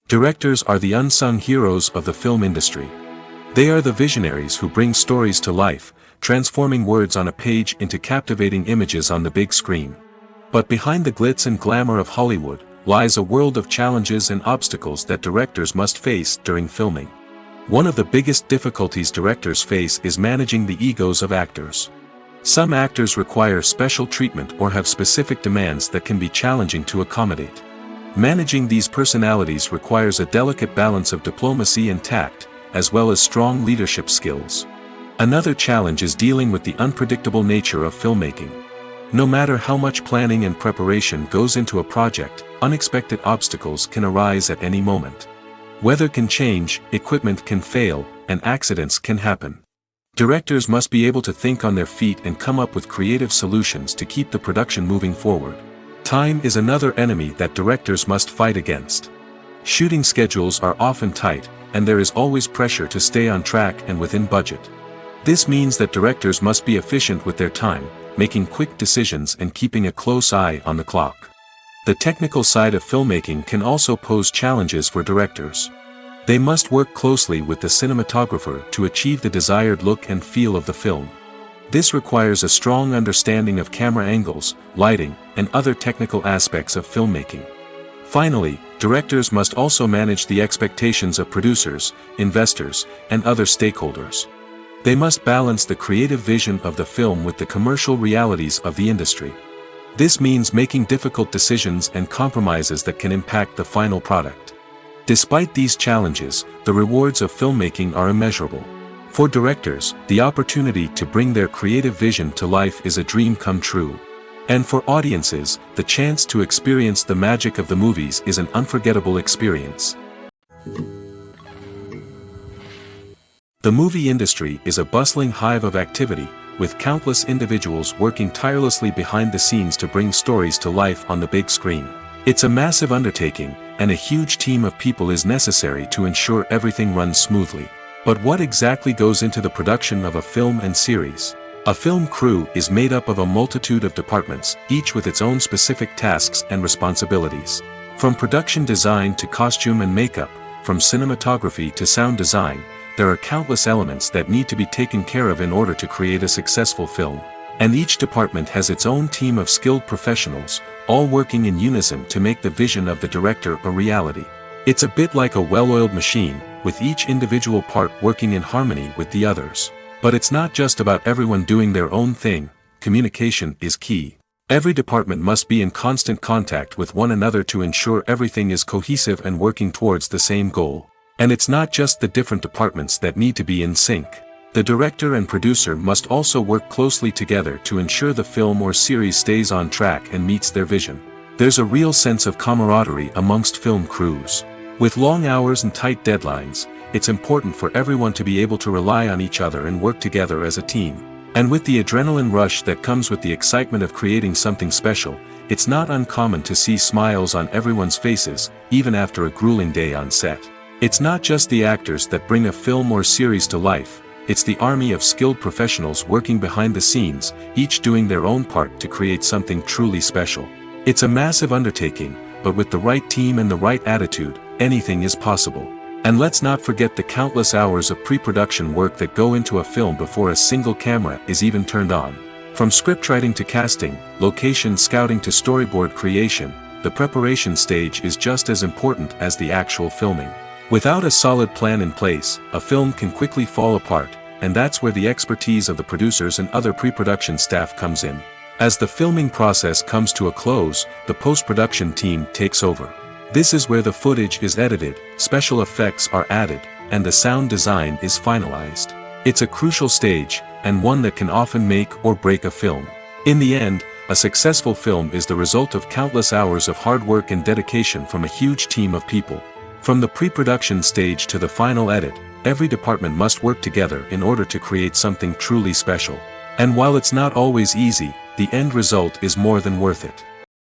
Directors are the unsung heroes of the film industry. They are the visionaries who bring stories to life, transforming words on a page into captivating images on the big screen. But behind the glitz and glamour of Hollywood, lies a world of challenges and obstacles that directors must face during filming. One of the biggest difficulties directors face is managing the egos of actors. Some actors require special treatment or have specific demands that can be challenging to accommodate. Managing these personalities requires a delicate balance of diplomacy and tact, as well as strong leadership skills. Another challenge is dealing with the unpredictable nature of filmmaking. No matter how much planning and preparation goes into a project, unexpected obstacles can arise at any moment. Weather can change, equipment can fail, and accidents can happen. Directors must be able to think on their feet and come up with creative solutions to keep the production moving forward. Time is another enemy that directors must fight against. Shooting schedules are often tight, and there is always pressure to stay on track and within budget. This means that directors must be efficient with their time, making quick decisions and keeping a close eye on the clock. The technical side of filmmaking can also pose challenges for directors. They must work closely with the cinematographer to achieve the desired look and feel of the film. This requires a strong understanding of camera angles, lighting, and other technical aspects of filmmaking. Finally, directors must also manage the expectations of producers, investors, and other stakeholders. They must balance the creative vision of the film with the commercial realities of the industry. This means making difficult decisions and compromises that can impact the final product. Despite these challenges, the rewards of filmmaking are immeasurable. For directors, the opportunity to bring their creative vision to life is a dream come true. And for audiences, the chance to experience the magic of the movies is an unforgettable experience. The movie industry is a bustling hive of activity, with countless individuals working tirelessly behind the scenes to bring stories to life on the big screen. It's a massive undertaking, and a huge team of people is necessary to ensure everything runs smoothly. But what exactly goes into the production of a film and series? A film crew is made up of a multitude of departments, each with its own specific tasks and responsibilities. From production design to costume and makeup, from cinematography to sound design, there are countless elements that need to be taken care of in order to create a successful film. And each department has its own team of skilled professionals, all working in unison to make the vision of the director a reality. It's a bit like a well-oiled machine, with each individual part working in harmony with the others. But it's not just about everyone doing their own thing. Communication is key. Every department must be in constant contact with one another to ensure everything is cohesive and working towards the same goal. And it's not just the different departments that need to be in sync. The director and producer must also work closely together to ensure the film or series stays on track and meets their vision. There's a real sense of camaraderie amongst film crews. With long hours and tight deadlines, it's important for everyone to be able to rely on each other and work together as a team. And with the adrenaline rush that comes with the excitement of creating something special, it's not uncommon to see smiles on everyone's faces, even after a grueling day on set. It's not just the actors that bring a film or series to life, it's the army of skilled professionals working behind the scenes, each doing their own part to create something truly special. It's a massive undertaking, but with the right team and the right attitude, anything is possible. And let's not forget the countless hours of pre-production work that go into a film before a single camera is even turned on. From scriptwriting to casting, location scouting to storyboard creation, the preparation stage is just as important as the actual filming. Without a solid plan in place, a film can quickly fall apart, and that's where the expertise of the producers and other pre-production staff comes in. As the filming process comes to a close, the post-production team takes over. This is where the footage is edited, special effects are added, and the sound design is finalized. It's a crucial stage, and one that can often make or break a film. In the end, a successful film is the result of countless hours of hard work and dedication from a huge team of people. From the pre-production stage to the final edit, every department must work together in order to create something truly special. And while it's not always easy, the end result is more than worth it.